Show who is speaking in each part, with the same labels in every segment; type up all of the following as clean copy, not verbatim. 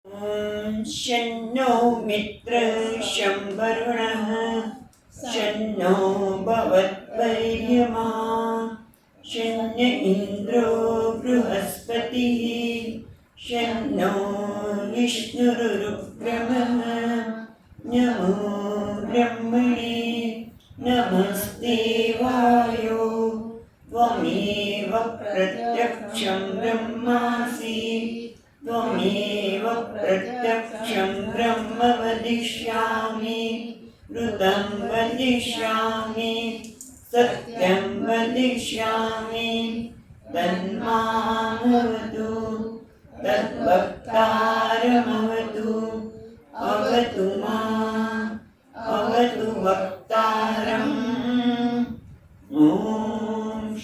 Speaker 1: शन्नो मित्रशं वरुणः शन्नो भवद्वर्यमा शन्य इन्द्रो बृहस्पतिः शन्नो विष्णुरुक्रमः नमो ब्रह्मणे नमस्ते वायो त्वमेव प्रत्यक्षं ब्रह्मासि त्वमेव प्रत्यक्षं ब्रह्म वदिष्यामि ऋतं वदिष्यामि सत्यं वदिष्यामि तन्मामवतु तद्वक्तारमवतु अवतु माम् अवतु वक्तारम् ॐ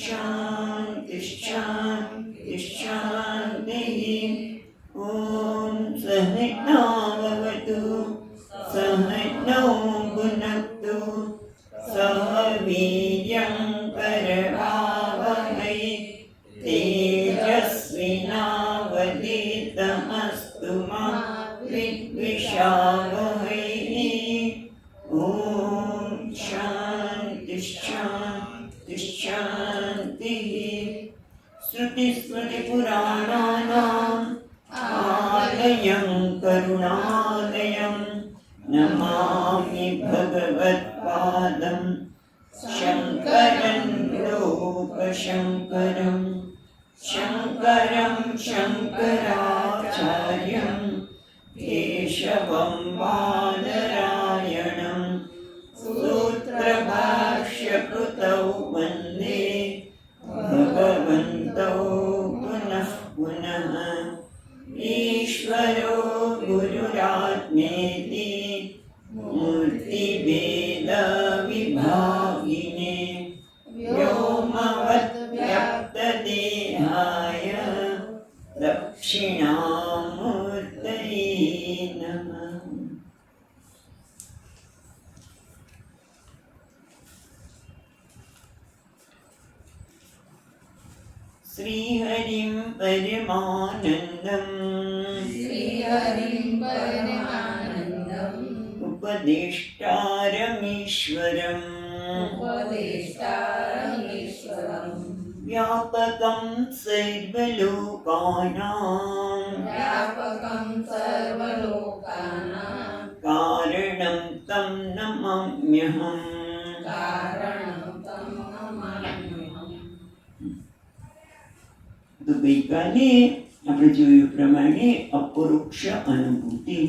Speaker 1: शान्ति शान्ति शान्तिः ॐ सहनाववतु सहनौ भुनक्तु सह वीर्यं करवावहै तेजस्विनावधीतमस्तु मा विद्विषावहै ॐ शान्ति शान्ति शान्तिः श्रुतिस्मृतिपुराणानाम् आलयं करुणालयं नमामि भगवत्पादं शङ्करं लोकशङ्करं शङ्करं शङ्कराचार्यं केशवं बादरायणं सूत्रभाष्यकृतौ वन्दे भगवन्तौ पुनः पुनः ईश्वरो गुरुरात्मेति मूर्तिभेदविभागिने व्योमवद्व्याप्तदेहाय दक्षिणामूर्तये नमः। श्रीहरिं परमानन्दम् उपदेष्टारमीश्वरम् व्यापकं सर्वलोकानां कारणं तं नमाम्यहम्। તો ગઈકાલે આપણે જોયું પ્રમાણે અપરોક્ષ અનુભૂતિ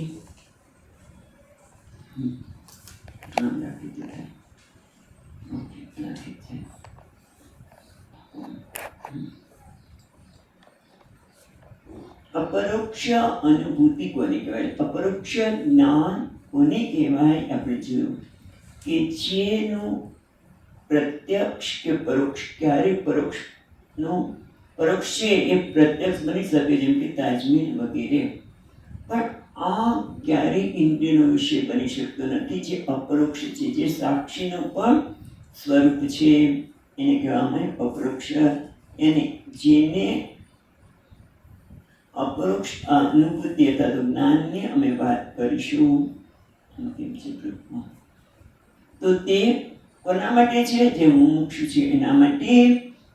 Speaker 1: અપરોક્ષ અનુભૂતિ કોને કહેવાય, અપરોક્ષ જ્ઞાન કોને કહેવાય આપણે જોયું કે જેનું પ્રત્યક્ષ કે પરોક્ષ, ક્યારે પરોક્ષનું પરોક્ષ છે એ પ્રત્યક્ષ બની શકે, જેમ કે તાજમહેલ વગેરે, પણ આ ક્યારેય ઇન્દ્રિયનો વિષય બની શકતો નથી. જે અપરોક્ષ છે, જે સાક્ષીનું પણ સ્વરૂપ છે, એને કહેવામાં અપરોક્ષ. એને જેને અપરોક્ષ અનુભૂતિ અથવા તો જ્ઞાનની અમે વાત કરીશું. કેમ છે ગ્રુપમાં? તો તે કોના માટે છે? જે મુમુક્ષુ છે એના માટે.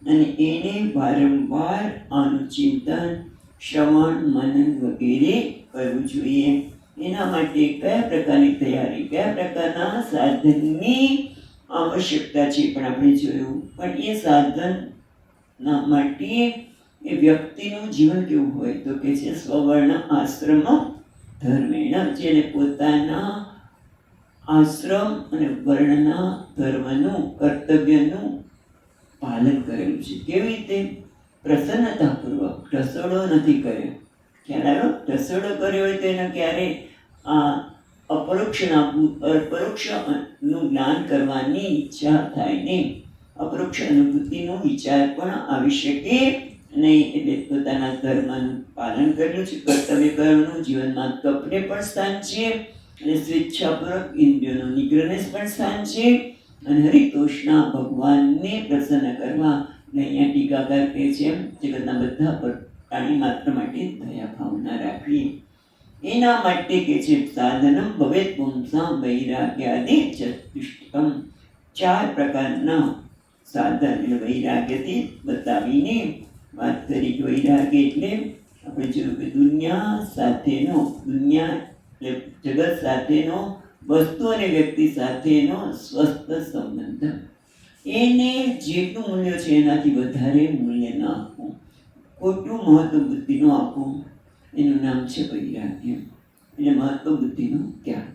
Speaker 1: અને એને વારંવાર આનું ચિંતન, શ્રવણ, મનન વગેરે કરવું જોઈએ. એના માટે કયા પ્રકારની તૈયારી, કયા પ્રકારના સાધનની આવશ્યકતા છે પણ આપણે જોયું. પણ એ સાધનના માટે એ વ્યક્તિનું જીવન કેવું હોય તો કે છે સ્વવર્ણ આશ્રમ ધર્મેણ, જેને પોતાના આશ્રમ અને વર્ણના ધર્મનું, કર્તવ્યનું પાલન કરેલું છે. કેવી રીતે? પ્રસન્નતાપૂર્વક. ઢસોડો નથી કર્યો. ખ્યાલ આવ્યો? ઢસોડો કર્યો હોય તો એને ક્યારે અપરોક્ષનું જ્ઞાન કરવાની ઈચ્છા થાય નહીં, અપરોક્ષ અનુભૂતિનો વિચાર પણ આવી શકે નહીં. એટલે પોતાના ધર્મનું પાલન કરેલું છે, કર્તવ્ય કરવાનું, જીવનમાં તપને પણ સ્થાન છે અને સ્વેચ્છાપૂર્વક ઇન્દ્રિયોનો નિગ્રહને પણ સ્થાન છે. અને હરિતોષના ભગવાનને પ્રસન્ન કરવા અહીંયા ટીકાકાર કહે છે જગતના બધા પ્રાણી માત્ર માટે દયા ભાવના રાખવી. એના માટે કે છે સાધનમ ભવેત પુંસામ વૈરાગ્યાદિ ચતુષ્ટકમ. 4 પ્રકારના સાધન એટલે વૈરાગ્યથી બતાવીને વાત કરી. વૈરાગ્ય એટલે આપણે જોયું કે દુનિયા સાથેનો, દુનિયા એટલે જગત સાથેનો, વસ્તુ અને વ્યક્તિ સાથેનો સ્વસ્થ સંબંધ. એને જેટલું મૂલ્ય છે એનાથી વધારે મૂલ્ય ન આપવું, ખોટું મહત્વ બુદ્ધિ ન આપવું, એનું નામ છે વૈરાગ્ય. એટલે મહત્વ બુદ્ધિનો ત્યાગ.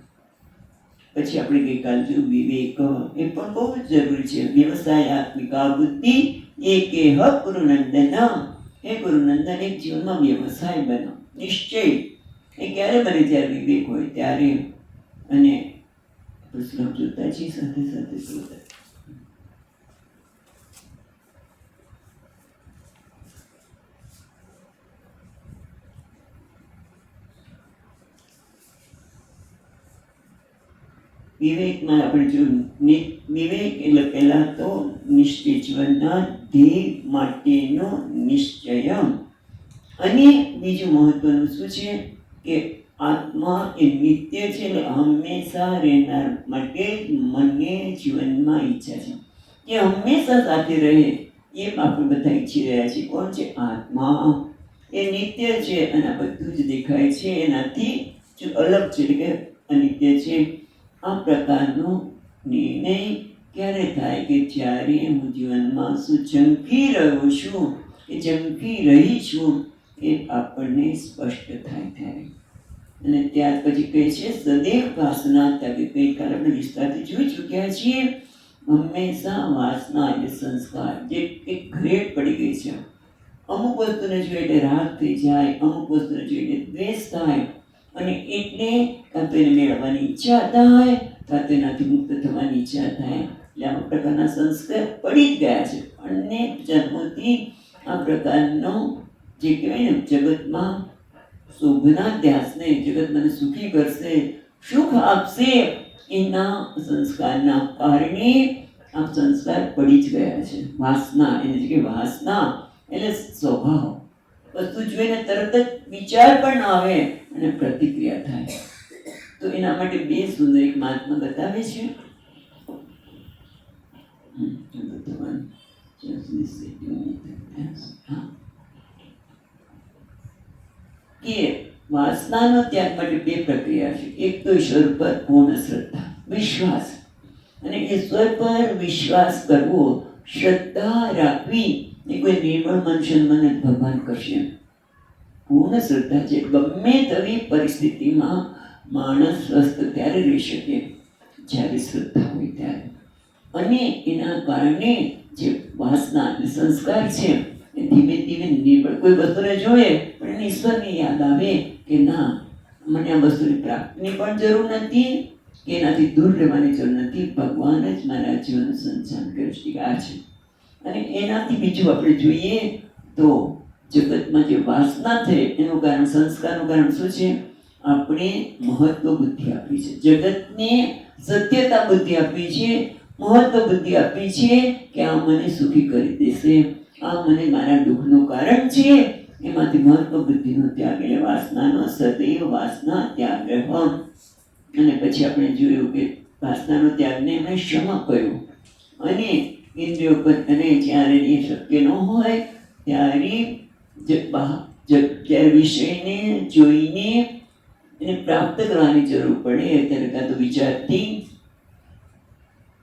Speaker 1: પછી આપણે ગઈકાલ જોયું વિવેક, એ પણ બહુ જ જરૂરી છે. વ્યવસાયાત્મિકા બુદ્ધિ એકેહ ગુરુનંદન. હે ગુરુનંદન, એક જીવનમાં વ્યવસાય બનો, નિશ્ચય. એ ક્યારે બને? જ્યારે વિવેક હોય ત્યારે. અને શ્લોક જોતા છીએ સાથે સાથે જોતા. વિવેકમાં આપણે જોયું, વિવેક એટલે પહેલા તો નિશ્ચય, જીવનના ધ્યેય માટેનો નિશ્ચય. અને બીજું મહત્વનું શું છે કે આત્મા એ નિત્ય છે, એટલે હંમેશા રહેનાર માટે મને જીવનમાં ઈચ્છા છે કે હંમેશા સાથે રહે, એમ આપણે બધા ઈચ્છી રહ્યા છીએ. કોણ છે? આત્મા. એ નિત્ય છે અને બધું જ દેખાય છે એનાથી જો અલગ છે, એટલે કે અનિત્ય છે. આ પ્રકારનો નિર્ણય ક્યારે થાય? કે જ્યારે હું જીવનમાં શું ઝંખી રહ્યો છું, એ ઝંખી રહી છું, એ આપણને સ્પષ્ટ થાય ત્યારે. અને ત્યાર પછી કહે છે સદૈવ વાસના ત્યાગ. ગઈકાલે આપણે વિસ્તારથી જોઈ ચૂક્યા છીએ. હંમેશા વાસના એટલે સંસ્કાર, જે એક ગ્રેડ પડી ગઈ છે. અમુક વસ્તુને જોઈએ એટલે રાગ થઈ જાય, અમુક વસ્તુને જોઈએ એટલે દ્વેષ થાય. અને એટલે કાં તો એને મેળવવાની ઈચ્છા થાય, કાં તો એનાથી મુક્ત થવાની ઈચ્છા થાય. એટલે આવા પ્રકારના સંસ્કાર પડી જ ગયા છે. અનેક જન્મોથી આ પ્રકારનો જે કહેવાય ને જગતમાં શોભના ધ્યાસને, જગત મને સુખી કરશે, સુખ આપશે, એના સંસ્કારના કારણે આ સંસ્કાર પડી જ ગયા છે. વાસના, એની જગ્યાએ વાસના એટલે સ્વભાવ. વસ્તુ જોઈને તરત જ વિચાર પણ આવે અને પ્રતિક્રિયા થાય. તો એના માટે બે સુંદર એક મહાત્મા બતાવે છે. કે વાસનાનો ત્યાગ માટે બે પ્રક્રિયા છે. એક તો ઈશ્વર પર પૂર્ણ શ્રદ્ધા, વિશ્વાસ. અને ઈશ્વર પર વિશ્વાસ કરવો, શ્રદ્ધા રાખવી. એ કોઈ નિર્મળ મનુષ્ય મને ભગવાન કરશે. પૂર્ણ શ્રદ્ધા છે. ગમે તેવી પરિસ્થિતિમાં માણસ સ્વસ્થ ત્યારે રહી શકે જ્યારે શ્રદ્ધા હોય ત્યારે. અને એના કારણે જે વાસના સંસ્કાર છે એ ધીમે ધીમે નિર્બળ. કોઈ વસ્તુને જોઈએ પણ એને ઈશ્વરની યાદ આવે કે ના, મને આ વસ્તુની પ્રાપ્તિની પણ જરૂર નથી કે એનાથી દૂર રહેવાની જરૂર નથી, ભગવાન જ મારા જીવનનું સંચાલન કરે છે. આ છે. અને એનાથી બીજું આપણે જોઈએ તો જગતમાં જે વાસના થઈ એનું કારણ, સંસ્કારનું કારણ શું છે? આપણે મહત્વ બુદ્ધિ આપી છે, જગતને સત્યતા બુદ્ધિ આપી છે, મહત્વ બુદ્ધિ આપી છે કે આ મને સુખી કરી દેશે, આ મને મારા દુઃખનું કારણ છે. એમાંથી મહત્વ બુદ્ધિનો ત્યાગ એટલે વાસનાનો સદૈવ વાસના ત્યાગ રહેવા. અને પછી આપણે જોયું કે વાસનાનો ત્યાગને એમણે ક્ષમા કહ્યું. અને ઇન્દ્રિયો પર, અને જ્યારે એ શક્ય ન હોય ત્યારે જ્યારે વિષયને જોઈને એને પ્રાપ્ત કરવાની જરૂર પડે ત્યારે કાં તો વિચારથી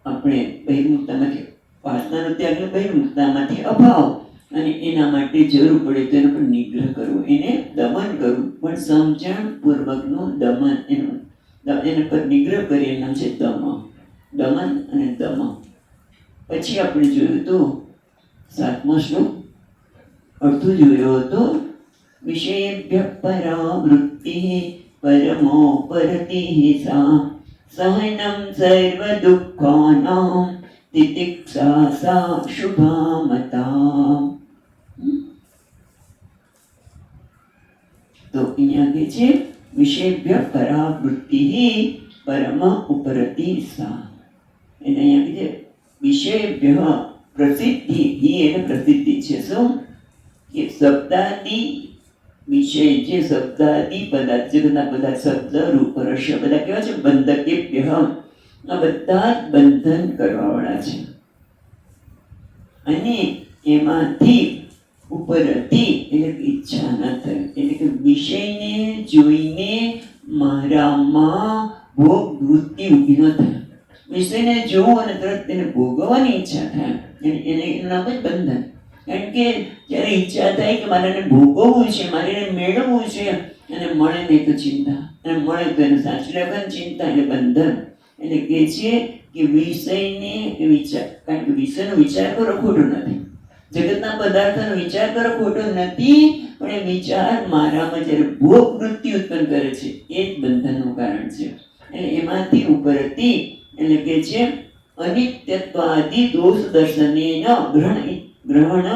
Speaker 1: આપણે બહિર્મુખતામાંથી, વાસનાનો ત્યાગ બહિર્મુખતામાંથી અભાવ, અને એના માટે જરૂર પડે તો એના પર નિગ્રહ કરવો, એને દમન કરવું. પણ સમજણપૂર્વકનું દમન, એના પર નિગ્રહ કરી એનું નામ છે દમન અને દમન. પછી આપણે જોયું તો 7મો શ્લોક અડધું જોયો હતો. વિષયેભ્ય પરાવૃત્તિ પરમો પરતિઃ સા સહનમ સર્વ દુઃખાનાં તિતિક્ષા સા શુભા મતા. તો અહીંયા કે છે વિષયેભ્ય પરાવૃત્તિ પરમ ઉપરતિ સા. એને અહીંયા કે છે વિષયેભ્ય પ્રસિદ્ધિ. એ એને પ્રસિદ્ધિ છે. શું? કે શબ્દાદી વિષય જે શબ્દાદિ પદાર્થ, જગતના પદાર્થ, શબ્દ રૂપ રસ બધા કેવા છે? બંધકેભ્યઃ. આ બધા જ બંધન કરવાવાળા છે. અને એમાંથી ઉપરથી એટલે ઈચ્છા ન થાય, એટલે કે વિષયને જોઈને મારામાં ભોગ વૃત્તિ ઊભી ન થાય. વિષયને જોવું અને તરત તેને ભોગવવાની ઈચ્છા થાય, એનું નામ જ બંધન. કારણ કે જ્યારે ઈચ્છા થાય કે મારે એને ભોગવવું છે, મારે એને મેળવવું છે, અને મળે નહીં તો ચિંતા, અને મળે તો એને સાચું રાખવાની ચિંતા, એટલે બંધન. એટલે કે છે કે વિષયને વિચાર, કારણ કે વિષયનો વિચાર કરો ખોટો નથી, જગતના પદાર્થોનો વિચાર કરો ખોટો નથી, પણ એ વિચાર મારામાં જ્યારે ભોગ વૃત્તિ ઉત્પન્ન કરે છે એ જ બંધનનું કારણ છે. એટલે એમાંથી ઉપરથી એટલે કે છે અનિત્યત્વાદિ દોષ દર્શનેન ગ્રહણ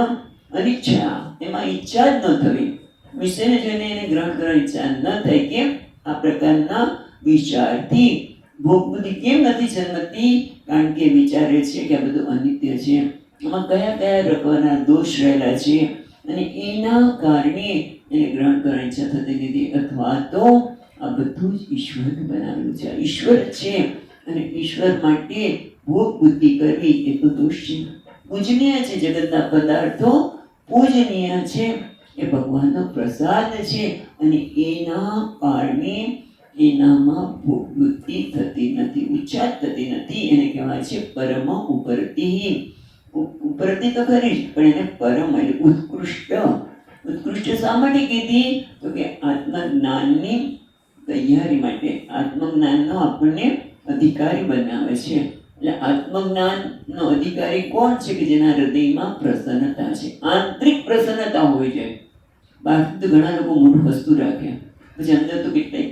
Speaker 1: અનિચ્છા. એમાં ઈચ્છા જ ન થવી, વિષયને જોઈને એને ગ્રહણ કરવાની ઈચ્છા ન થાય. કેમ? આ પ્રકારના વિચારથી ભોગ બુદ્ધિ કેમ નથી જન્મતી? કારણ કે વિચારે છે કે આ બધું અનિત્ય છે, આમાં કયા કયા પ્રકારના દોષ રહેલા છે, અને એના કારણે એને ગ્રહણ કરવાની ઈચ્છા થતી નથી. અથવા તો આ બધું જ ઈશ્વર બનાવેલું છે, ઈશ્વર છે, અને ઈશ્વર માટે ભોગ બુદ્ધિ કરવી એ તો દોષ છે. પૂજનીય છે, જગતના પદાર્થો પૂજનીય છે, એ ભગવાનનો પ્રસાદ છે, અને એના કારણે એનામાં ભોગ વૃત્તિ થતી નથી, ઈચ્છા થતી નથી. એને કહેવાય છે પરમ ઉપરતિ. ઉપરતિ તો ખરી જ, પણ એને પરમ એટલે ઉત્કૃષ્ટ. ઉત્કૃષ્ટ શા માટે કીધી? તો કે આત્મજ્ઞાનની તૈયારી માટે. આત્મજ્ઞાનનો આપણને અધિકારી બનાવે છે. એટલે આત્મજ્ઞાનનો અધિકારી કોણ છે? કે જેના હૃદયમાં પ્રસન્નતા છે, આંતરિક પ્રસન્નતા હોય છે. બહારથી તો ઘણા લોકો મોટું વસ્તુ રાખે, પછી અંદર તો કેટલાય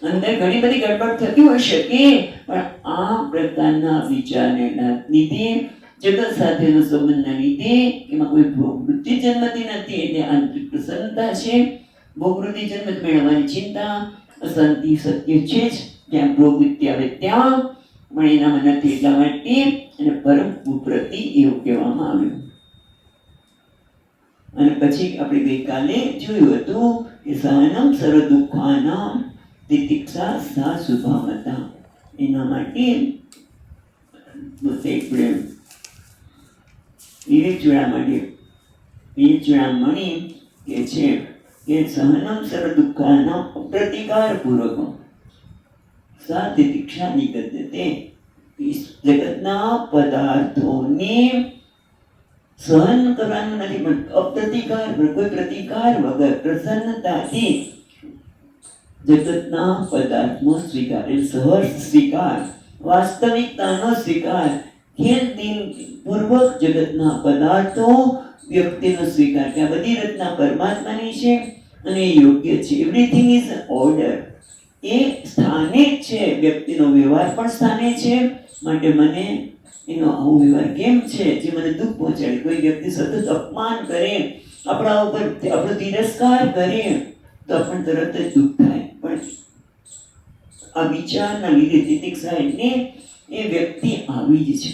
Speaker 1: અંદર ઘણી બધી ગડબડ થતી હોય શકે, પણ આ પ્રકારના વિચારને લીધે, જગત સાથેનો સંબંધના લીધે એમાં કોઈ ભોગવૃત્તિ જન્મતી નથી. એટલે આંતરિક પ્રસન્નતા છે. ભોગવૃત્તિ જન્મ મેળવવાની ચિંતા, અશાંતિ સત્ય છે જ, જ્યાં ભોગવૃત્તિ આવે ત્યાં, પણ એનામાં નથી. એટલા માટે એને પરમ ઉપરતિ એવું કહેવામાં આવ્યું. અને પછી આપણે ગઈકાલે જોયું હતું કે સહનમ સર્વ દુઃખાનામ તિતિક્ષા સા શુભામતા. એના માટે વિવેક ચૂડામણી કે છે કે સહનમ સર્વ દુઃખાનામ પ્રતિકાર પૂર્વક સા તિતિક્ષા નિગદ્યતે. જગતના પદાર્થોને સહન કરવાનું નથી, પણ અપ્રતિકાર, કોઈ પ્રતિકાર વગર પ્રસન્નતાથી જગતના પદાર્થનો સ્વીકાર, એટલે સહર્ષ સ્વીકાર, વાસ્તવિકતાનો સ્વીકાર, ખેલ દિલ પૂર્વક જગતના પદાર્થો વ્યક્તિનો સ્વીકાર, કે આ બધી રચના પરમાત્માની છે અને યોગ્ય છે. Everything is order. એ સ્થાને જ છે, વ્યક્તિનો વ્યવહાર પણ સ્થાને છે. માટે મને એનો આવો વ્યવહાર કેમ છે જે મને દુઃખ પહોંચાડે? કોઈ વ્યક્તિ સતત અપમાન કરે, આપણા ઉપર આપણો તિરસ્કાર કરે, તો આપણને તરત જ દુઃખ થાય. પણ આ વિચારના લીધે તિતિક્ષા એટલે એ વ્યક્તિ આવી જ છે.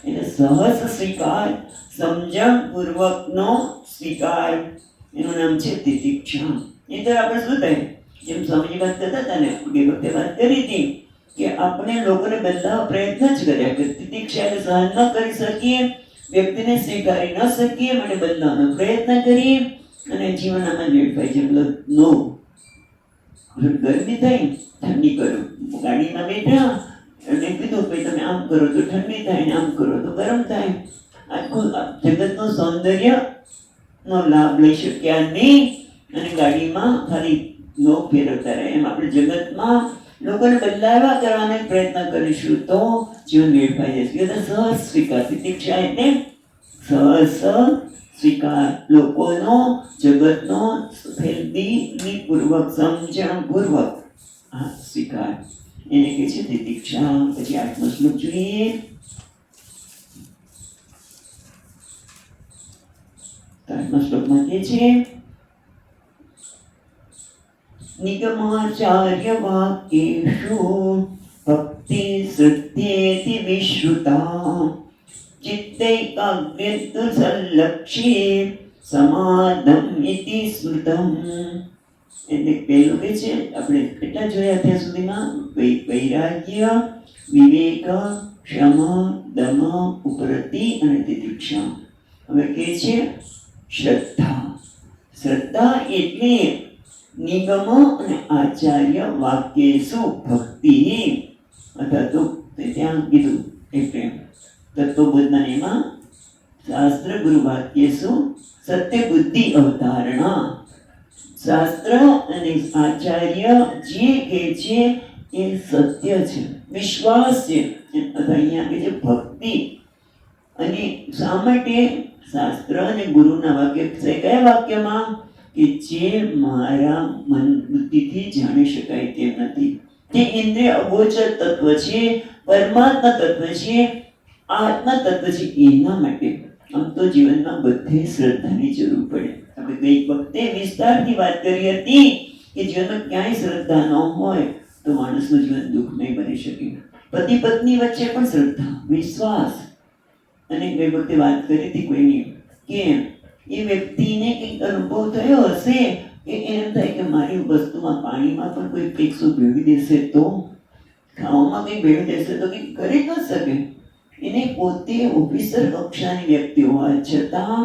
Speaker 1: એટલે સહજ સ્વીકાર, સમજણ પૂર્વકનો સ્વીકાર, એનું નામ છે તિતિક્ષા. એ તો આપણે શું થાય, જેમ સ્વામીજી વાત કરતા હતા ને, એ વખતે વાત કરી હતી કે આપણે લોકોને બદલાવા પ્રયત્ન જ કર્યા કે તિતિક્ષા સહન ન કરી શકીએ, વ્યક્તિને સ્વીકારી ન શકીએ, માટે બદલાવાનો પ્રયત્ન કરીએ, અને જીવન આમાં વેડફાય છે. મતલબ નો ગરમી થઈ, ઠંડી કરો, ગાડીમાં બેઠા અને કીધું ભાઈ તમે આમ કરો તો ઠંડી થાય, ને આમ કરો તો ગરમ થાય. આખું જગતનું સૌંદર્ય નો લાભ લઈ શક્યા નહીં, અને ગાડીમાં ખાલી નો ફેરવતા રહે. એમ આપણે જગતમાં લોકોને બદલાવા કરવાનો પ્રયત્ન કરીશું તો જીવન વેડફાઈ જશે. સહજ સ્વીકાર. તિતિક્ષા એટલે સહજ સ્વીકાર, લોકોનો, જગતનો પૂર્વક, સમજણ પૂર્વક આ સ્વીકાર, એને કહે છે તિતિક્ષા. પછી 8મો શ્લોક જોઈએ. 8મા શ્લોકમાં કહે છે નિગમાચાર્ય વાક્યેષુ ભક્તિ શ્રદ્ધેતિ વિશ્રુતા ચિત્તૈકાગ્ર્યતુ સંલક્ષ્યે સમાધમ ઇતિ સ્મૃતમ. એટલે પહેલું કે છે આપણે કેટલા જોયા અત્યાર સુધીમાં? વૈરાગ્ય, વિવેક, ક્ષમ, દમ, ઉપરતિ અને તિતિક્ષા. હવે કે છે શ્રદ્ધા. શ્રદ્ધા એટલે નિગમ અને આચાર્ય વાક્યેષુ ભક્તિ, અથવા તો ત્યાં કીધું એટલે તત્વબોધના એમાં શાસ્ત્ર ગુરુ વાક્યેષુ સત્ય બુદ્ધિ અવધારણા. શાસ્ત્ર અને આચાર્ય જે કહે છે એ સત્ય છે, વિશ્વાસ છે, અથવા અહીંયા કે છે ભક્તિ. અને શા માટે? શાસ્ત્ર અને ગુરુના વાક્ય છે કયા વાક્યમાં? કે જે મારા મન બુદ્ધિથી જાણી શકાય તેમ નથી, જે ઇન્દ્રિય અગોચર તત્વ છે, પરમાત્મા તત્વ છે, આત્મા તત્વ છે. એના માટે આમ તો જીવનમાં બધે શ્રદ્ધાની જરૂર પડે. આપણે ગઈ વખતે વિસ્તારથી વાત કરી હતી કે જીવનમાં ક્યાંય શ્રદ્ધા ન હોય તો માણસનું જીવન દુઃખમય બની શકે. પતિ પત્ની વચ્ચે પણ શ્રદ્ધા, વિશ્વાસ. અને ગઈ વખતે વાત કરી હતી કોઈની કે એ વ્યક્તિને કંઈક અનુભવ થયો હશે કે એમ થાય કે મારી વસ્તુમાં, પાણીમાં પણ કોઈ ટેક્સો ભેળવી દેશે તો, ખાવામાં કંઈ ભેળવી દેશે તો કંઈક કરી ન શકે. એને પોતે ઓફિસર કક્ષાની વ્યક્તિ હોવા છતાં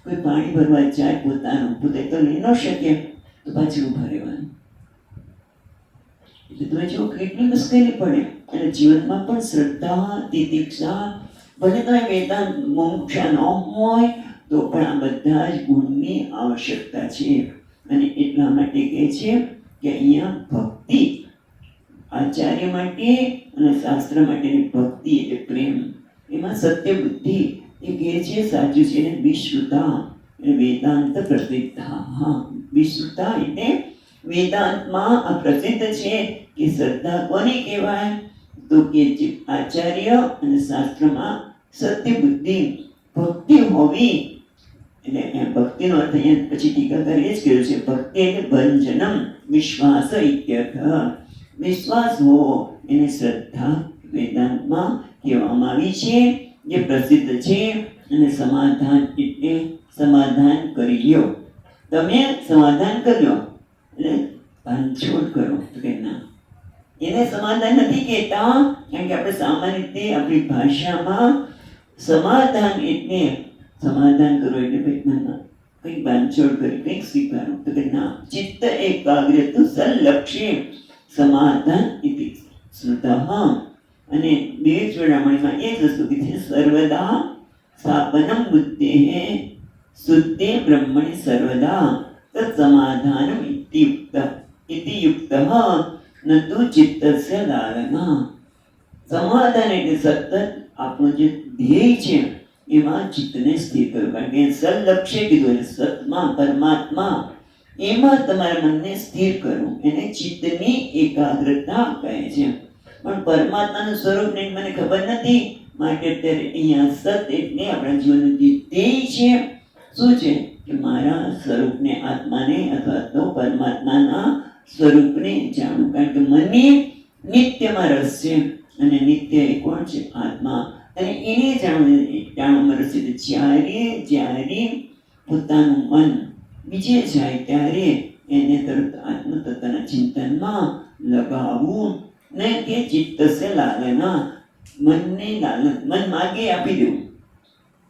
Speaker 1: કોઈ પાણી ભરવા જાય પોતાનું, પોતે તો લઈ ન શકે તો પાછું ઉભા રહેવાનું. એટલે તમે જો કેટલી મુશ્કેલી પડે. અને જીવનમાં પણ શ્રદ્ધા, તિતિક્ષા, ભલે તમે વેદાંત મોક્ષા ન હોય તો પણ આ બધા જ ગુણની આવશ્યકતા છે. અને એટલા માટે કહે છે કે અહીંયા ભક્તિ, આચાર્ય માટે અને શાસ્ત્ર માટેની ભક્તિ એટલે પ્રેમ. એમાં સત્ય બુદ્ધિ એ કહે છે સાચું છે. એને વિશ્રુતા એટલે વેદાંત પ્રસિદ્ધા. હા, વિશ્રુતા એટલે વેદાંતમાં આ પ્રસિદ્ધ છે કે શ્રદ્ધા કોને કહેવાય? તો કે આચાર્ય અને શાસ્ત્રમાં સત્ય બુદ્ધિ, ભક્તિ હોવી. એટલે ભક્તિનો અર્થ અહીંયા પછી ટીકાકારે જ કર્યો છે, ભક્તિ એટલે ભંજનમ વિશ્વાસ ઇત્યર્થ. વિશ્વાસ હોવો એને શ્રદ્ધા વેદાંતમાં કહેવામાં આવી છે, જે પ્રસિદ્ધ છે. અને સમાધાન એટલે સમાધાન કરી લ્યો. તમે સમાધાન કર્યો એટલે બાંધછોડ કરો તો કે ના, એને સમાધાન નથી કહેતા. કારણ કે આપણે સામાન્ય રીતે આપણી ભાષામાં સમાધાન એટલે સમાધાન કરો એટલે કંઈક બાંધછોડ કરી કંઈક સ્વીકારો તો કે ના. ચિત્ત એકાગ્રતુ સલક્ષ્ય સમાધાન ઇતિ શ્રુતઃ. અને વિવેક ચૂડામણીમાં એ જ વસ્તુ કીધી, સર્વદા સ્થાપનમ બુદ્ધેઃ શુદ્ધે બ્રહ્મણિ સર્વદા તત્ સમાધાનમ ઇતિ યુક્તઃ ન તુ ચિત્તસ્ય લાલના. સમાધાન એટલે સતત આપણું જે ધ્યેય છે એમાં ચિત્તને સ્થિર કરવું. કારણ કે સલક્ષ્ય કીધું એટલે સતમાં, પરમાત્મા, એમાં તમારા મનને સ્થિર કરવું. એને ચિત્તની એકાગ્રતા કહે છે. પણ પરમાત્માનું સ્વરૂપ ને મને ખબર નથી, માટે અત્યારે અહીંયા સત એટલે આપણા જીવનનું જે ધ્યેય છે શું છે કે મારા સ્વરૂપને, આત્માને અથવા તો પરમાત્માના સ્વરૂપને જાણવું. કારણ કે મને નિત્યમાં રસ છે અને નિત્ય એ કોણ છે? આત્મા. અને એને જાણવામાં રસ છે. જ્યારે પોતાનું મન બીજે જાય ત્યારે એને તરત આત્મતત્વના ચિંતનમાં લગાવવું. ને કે ચિત્તસ્ય લાલના, મનને લાલન, મન માગે આપી દેવું.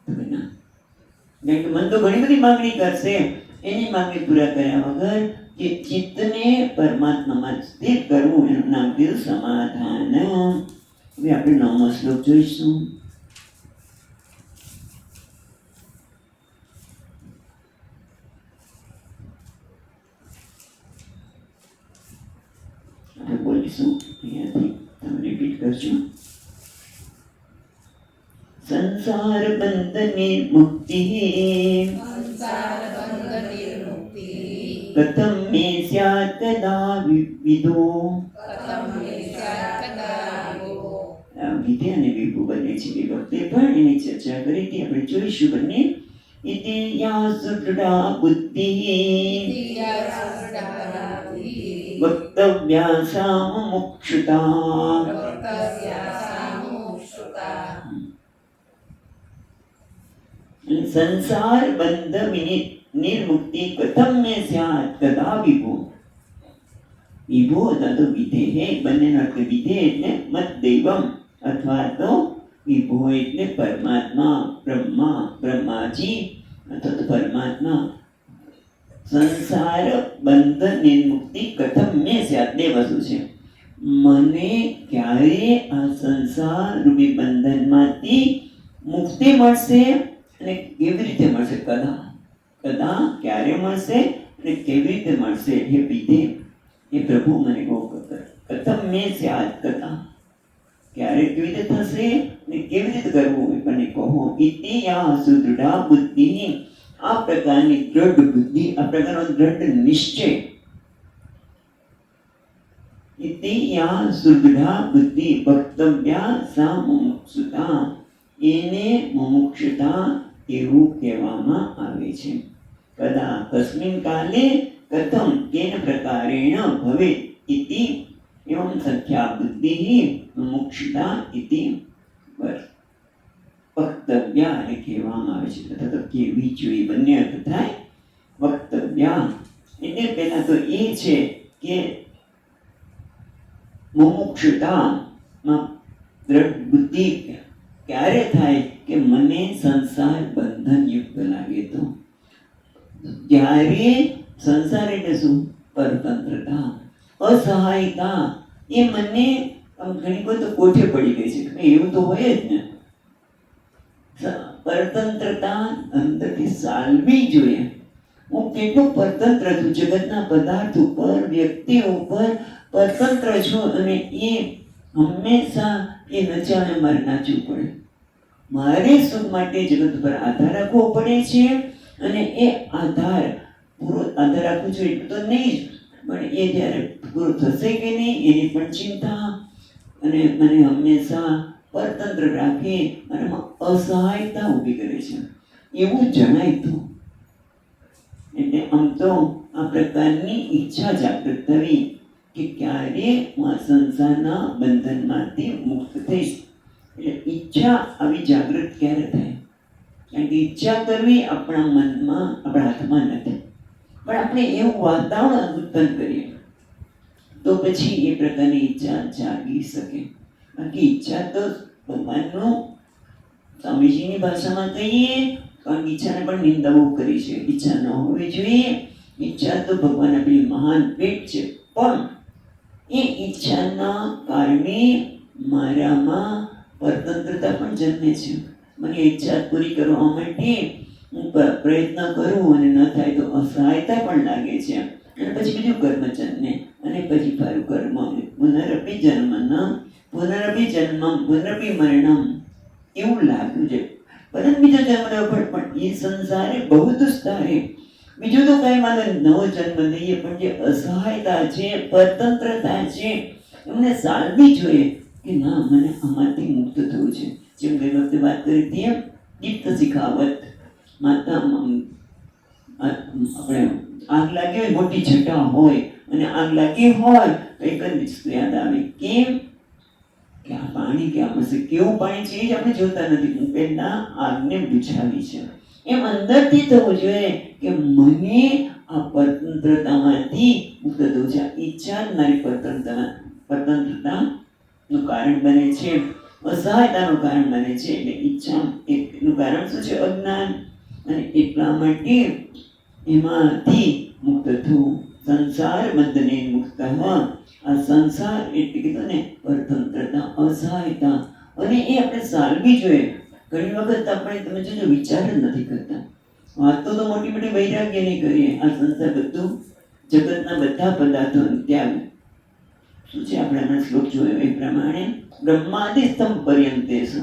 Speaker 1: કારણ કે મન તો ઘણી બધી માંગણી કરશે, એની માંગણી પૂરા કર્યા વગર કે ચિત્તને પરમાત્મામાં સ્થિર કરવું, એનું નામ કીધું સમાધાન. હવે આપણે 9મો શ્લોક જોઈશું. આપણે બોલીશું અહીંયાથી, તમે રિપીટ કરજો. સંસાર બંધ નિર્મુક્તિ કથમ મે સ્યાત કદા વિદો. વિધે અને વિભુ બંને છે. એ વખતે પણ એની ચર્ચા કરી હતી, આપણે જોઈશું બંને. ઇતિ યા સુદૃઢા બુદ્ધિ વક્તવ્યાસા મુમુક્ષુતા. સંસાર બંધ નિર્મુક્તિ કથમ મે સ્યાત તથા વિભો. વિભો અથવા તો વિધેય, બંનેનો અર્થ વિધેય એટલે મત દૈવમ અથવા તો વિભો એટલે પરમાત્મા, બ્રહ્મા, બ્રહ્માજી અથવા તો પરમાત્મા. સંસાર બંધ નિર્મુક્તિ કથમ મે સ્યાત, બે વસ્તુ છે. મને ક્યારે આ સંસાર રૂપી બંધનમાંથી મુક્તિ મળશે અને કેવી રીતે મળશે? કદા ક્યારે મળશે અને કેવી રીતે મળશે? હે વિધે, એ પ્રભુ મને કહો. કથમ મે સ્યાત, કથા ક્યારે કેવી રીતે થશે અને કેવી રીતે કરવું એ મને કહો. ઇતિ યા સુદૃઢા બુદ્ધિ, આ પ્રકારની દ્રઢ બુદ્ધિ, આ પ્રકારનો દ્રઢ નિશ્ચય. ઇતિ યા સુદૃઢા બુદ્ધિ વક્તવ્યા સા મુમુક્ષુતા, એને મુમુક્ષુતા એવું કહેવામાં આવે છે. કદા કસ્મિન કાલે કથમ કેન પ્રકારેણ ભવેત ઇતિ એવં સંખ્યા બુદ્ધિ મુમુક્ષુતા ઇતિ વક્તવ્યા એ કહેવામાં આવે છે. તથા તો કેવી જોઈએ, બંને અર્થ થાય. વક્તવ્યા એટલે પહેલા તો એ છે કે મુમુક્ષુતામાં દ્રઢ બુદ્ધિ ક્યારે થાય કે મને સંસાર બંધનયુક્ત લાગે તો. ત્યારે સંસાર એટલે શું? પરતંત્રતા, અસહાયતા. એ મને ઘણી કોઈ તો કોઠે પડી ગઈ છે, એવું તો હોય જ ને. પરતંત્રતા અંદરથી સાલવી જોઈએ. હું કેટલું પરતંત્ર છું, જગતના પદાર્થ ઉપર, વ્યક્તિ ઉપર પરતંત્ર છું, અને એ હંમેશા એ નચાને મારે નાચવું પડે. મારે સુખ માટે જગત પર આધાર રાખવો પડે છે, અને એ આધાર પૂરો આધાર રાખું છું એટલું તો નહીં જ, પણ એ જ્યારે પૂરો થશે કે નહીં એની પણ ચિંતા, અને મને હંમેશા પરતંત્ર રાખે અને અસહાયતા ઊભી કરે છે, એવું જણાય તો. એટલે આમ તો આ પ્રકારની ઈચ્છા જાગૃત થવી કે ક્યારે હું આ સંસારના બંધનમાંથી મુક્ત થઈશ. એટલે ઈચ્છા આવી જાગૃત ક્યારે થાય? કારણ કે ઈચ્છા કરવી આપણા મનમાં, આપણા હાથમાં નથી, પણ આપણે એવું વાતાવરણ ઉત્પન્ન કરીએ તો પછી એ પ્રકારની ઈચ્છા જાગી શકે. બાકી ઈચ્છા તો ભગવાનનું, સ્વામીજીની ભાષામાં કહીએ કારણ કે ઈચ્છાને પણ નિંદા બહુ કરી છે. ઈચ્છા ન હોવી જોઈએ. ઈચ્છા તો ભગવાન આપણી મહાન ભેટ છે, પણ એ ઈચ્છાના કારણે મારામાં પરતંત્રતા પણ જન્મે છે. મને ઈચ્છા પૂરી કરવા માટે હું પ્રયત્ન કરું અને ન થાય તો અસહાયતા પણ લાગે છે, અને પછી બીજું કર્મ જન્મે, અને પછી ફરું કર્મ. પુનરપી જન્મના પુનરપી જન્મમ પુનરપી મરણમ એવું લાગ્યું છે. પરંતુ બીજો જન્મ લેવો પડે, પણ એ સંસારે બહુ દુસ્તારે. બીજું તો કઈ માનો નવો જન્મ લઈએ, પણ જે અસહાયતા છે, પરતંત્રતા છે, એમને સાલવી જોઈએ કે ના, મને આમાંથી મુક્ત થવું છે. જેમ ગઈ વખતે વાત કરી હતી એમ, દીપ્ત શિખાવત. માતા આપણે આગ લાગી હોય, મોટી છટા હોય, અને આગ લાગી હોય તો એક જ વસ્તુ યાદ આવે, કેમ કે આ પાણી ક્યાં હશે, કેવું પાણી છે એ જ આપણે જોતા નથી. હું પહેલા આગને બુઝાવી છે. એમ અંદરથી થવું જોઈએ કે મને આ પરતંત્રતામાંથી મુક્ત થવું છે. ઈચ્છા જ મારી પરતંત્રતાનું કારણ બને છે, અસહાયતાનું કારણ બને છે. એટલે ઈચ્છા એનું કારણ શું છે? અજ્ઞાન. અને એટલા માટે એમાંથી મુક્ત થવું. સંસાર બંધને મુક્ત. આ સંસાર એટલે કીધું ને, પરતંત્રતા, અસહાયતા, અને એ આપણે સાલવી જોઈએ. ઘણી વખત આપણે, તમે જોજો, વિચાર જ નથી કરતા. વાતો તો મોટી મોટી વૈરાગ્યની કરીએ. આ સંસાર બધું, જગતના બધા પદાર્થો ત્યાગ. શું છે આપણે હમણાં શ્લોક જોયો એ પ્રમાણે, બ્રહ્માદિ સ્તંભ પર્યંતેષુ,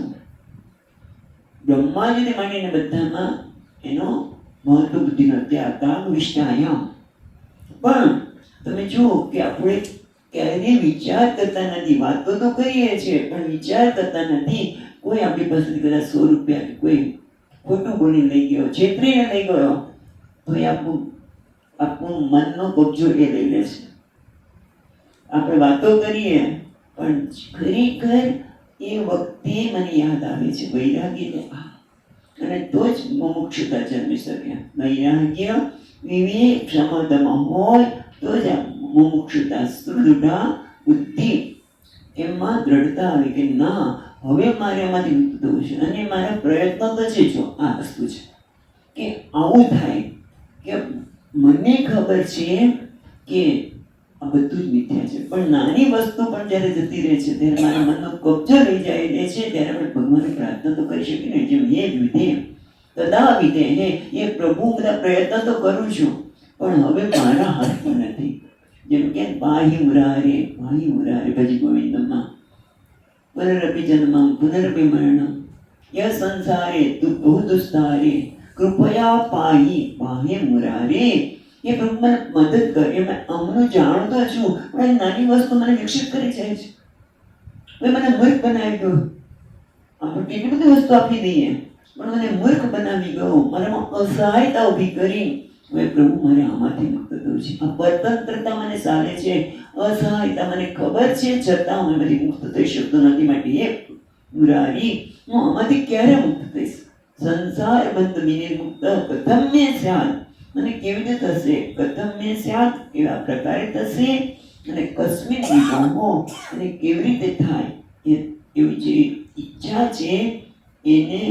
Speaker 1: બ્રહ્માજીથી માંડીને બધામાં એનો મહત્વ બુદ્ધિનો ત્યાગ, કામ વિષ્ટાયામ. પણ તમે જુઓ કે આપણે ક્યારેય વિચાર કરતા નથી. વાતો તો કરીએ છીએ પણ વિચાર કરતા નથી. કોઈ આપણી પાસેથી કદાચ 100 રૂપિયા કોઈ ખોટું બોલી લઈ ગયો, છેતરીને લઈ ગયો, તો એ આપણું મનનો કબજો એ લઈ લે છે. આપણે વાતો કરીએ પણ ખરેખર એ વખતે મને યાદ આવે છે વૈરાગી, અને તો જ મુમુક્ષુતા જન્મી શકે. વૈરાગ્ય વિવેક ક્ષમતમ હોય તો જ આ મુમુક્ષુતા દૃઢા બુદ્ધિ એમાં દ્રઢતા આવે કે ના, હવે મારે એમાંથી મુક્ત થવું છે અને મારા પ્રયત્ન તો છે. જો આ વસ્તુ છે કે આવું થાય કે મને ખબર છે કે આ બધું જ મિથ્યા છે, પણ નાની વસ્તુ પણ જ્યારે જતી રહે છે ત્યારે મારા મનનો કબજો લઈ જાય છે, ત્યારે આપણે ભગવાનને પ્રાર્થના તો કરી શકીએ ને, જેમ હે વિધે કદા વિધે, હે પ્રભુ બધા પ્રયત્ન તો કરું છું પણ હવે મારા હાથમાં નથી. જેમ કે પાહી મુરારે ભજ ગોવિંદમાં પુનરપી જન્મમ પુનરપી મરણમ ય સંસારે તું બહુ દુસ્તારે કૃપયા પાહી મુરારે. એ પ્રભુ મને મદદ કરે. મેં અમનું જાણતો છું પણ નાની વસ્તુ મને વિકસિત કરી જાય છે. મેં મને મૂર્ખ બનાવી ગયો. આપણે કેટલી બધી વસ્તુ આપી દઈએ પણ મને મૂર્ખ બનાવી ગયો, મારામાં અસહાયતા ઊભી કરી. હવે પ્રભુ મારે આમાંથી મુક્ત થવું છે. આ પરતંત્રતા મને ચાલે છે, અસહાયતા મને ખબર છે, છતાં હું એમાંથી મુક્ત થઈ શકતો નથી. માટે હે મુરારી, હું આમાંથી ક્યારે મુક્ત થઈશ? સંસાર બંધ વિનિર્મુક્ત કથમ મે સ્યાત, મને કેવી રીતે થશે? કથમ મે સ્યાત, કેવા પ્રકારે થશે અને કસ્મિન વિભોમો, અને કેવી રીતે થાય? એવી જે ઈચ્છા છે એને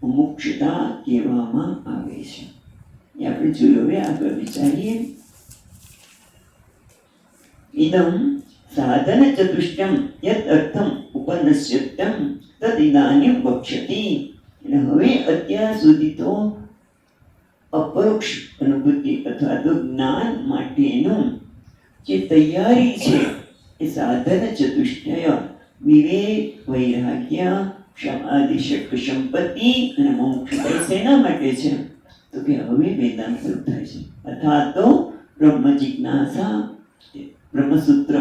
Speaker 1: મુમુક્ષુતા કહેવામાં આવે છે. એ આપણે જોયું. હવે આગળ વિચારીએ. ઇદમ સાધન ચતુષ્ટયમ યત અર્થમ ઉપનિષદ્યમ તદ ઇદાનીમ વક્ષ્યતિ. એટલે હવે અત્યાર સુધી તો અપરોક્ષ અનુભૂતિ અથવા તો જ્ઞાન માટેનું જે તૈયારી છે એ સાધન ચતુષ્ટય વિવેક, વૈરાગ્ય, સમાધિ, શક્તિ, સંપત્તિ અને મોક્ષ શેના માટે છે? તો કે હવે વેદાંત શરૂ થાય છે. અથવા તો બ્રહ્મ જિજ્ઞાસા, બ્રહ્મસૂત્ર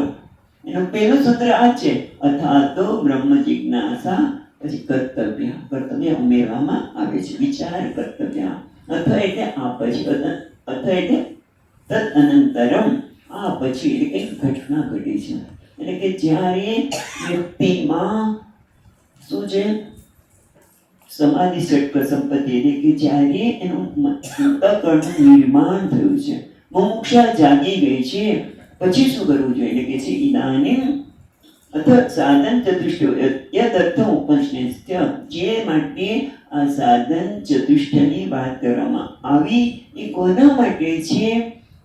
Speaker 1: એનું પહેલું સૂત્ર આ છે, અથવા તો બ્રહ્મ જિજ્ઞાસા, પછી કર્તવ્ય ઉમેરવામાં આવે છે. વિચાર કર્તવ્ય, અથવા એટલે આ પછી, અથવા એટલે તદ અનંતરમ, આ પછી એટલે કઈ ઘટના ઘટી છે. એટલે કે જ્યારે વ્યક્તિમાં શું છે? સમાધિ, ષટ્ક, સંપત્તિ, એટલે કે જ્યારે એનું અંતઃકરણનું નિર્માણ થયું છે, મુમુક્ષા જાગી ગઈ છે, પછી શું કરવું જોઈએ? એટલે કે છે ઇદાનીમ અથવા સાધન ચતુષ્ટય યદર્થમ ઉપનિષદ્ય, જે માટે આ સાધન ચતુષ્ટયની વાત કરવામાં આવી એ કોના માટે છે?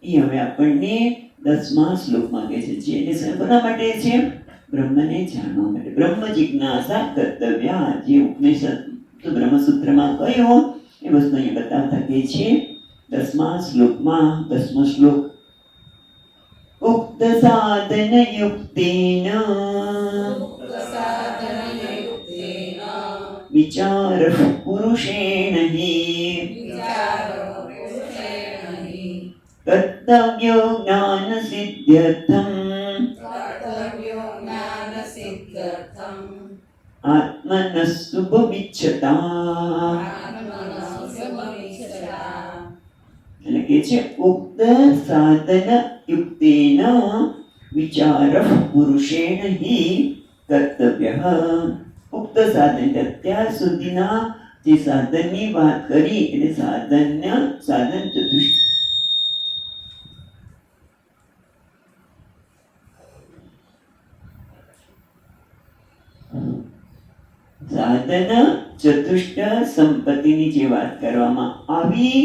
Speaker 1: એ હવે આપણને 10મા શ્લોકમાં કહે છે. એટલે કોના માટે છે? બ્રહ્મને જાણવા માટે. બ્રહ્મ જિજ્ઞાસા કર્તવ્ય, જે ઉપનિષદ તો બ્રહ્મસૂત્રમાં કયો એ વસ્તુ અહીંયા બતાવતા કહે છે 10મા શ્લોકમાં. 10મો શ્લોક. ઉક્ત સાધન યુક્તેન વિચાર પુરુષેણ હિ કર્તવ્યો જ્ઞાન સિદ્ધ્યર્થમ આત્મનસ્સુભવિચ્છતા. એટલે કે છે ઉક્ત સાધન યુક્તેન વિચાર પુરુષેણ હિ કર્તવ્ય. ઉક્ત સાધન, અત્યાર સુધીના જે સાધનની વાત કરી એટલે સાધન ચતુષ્ટ સાધન ચતુષ્ટ સંપત્તિની જે વાત કરવામાં આવી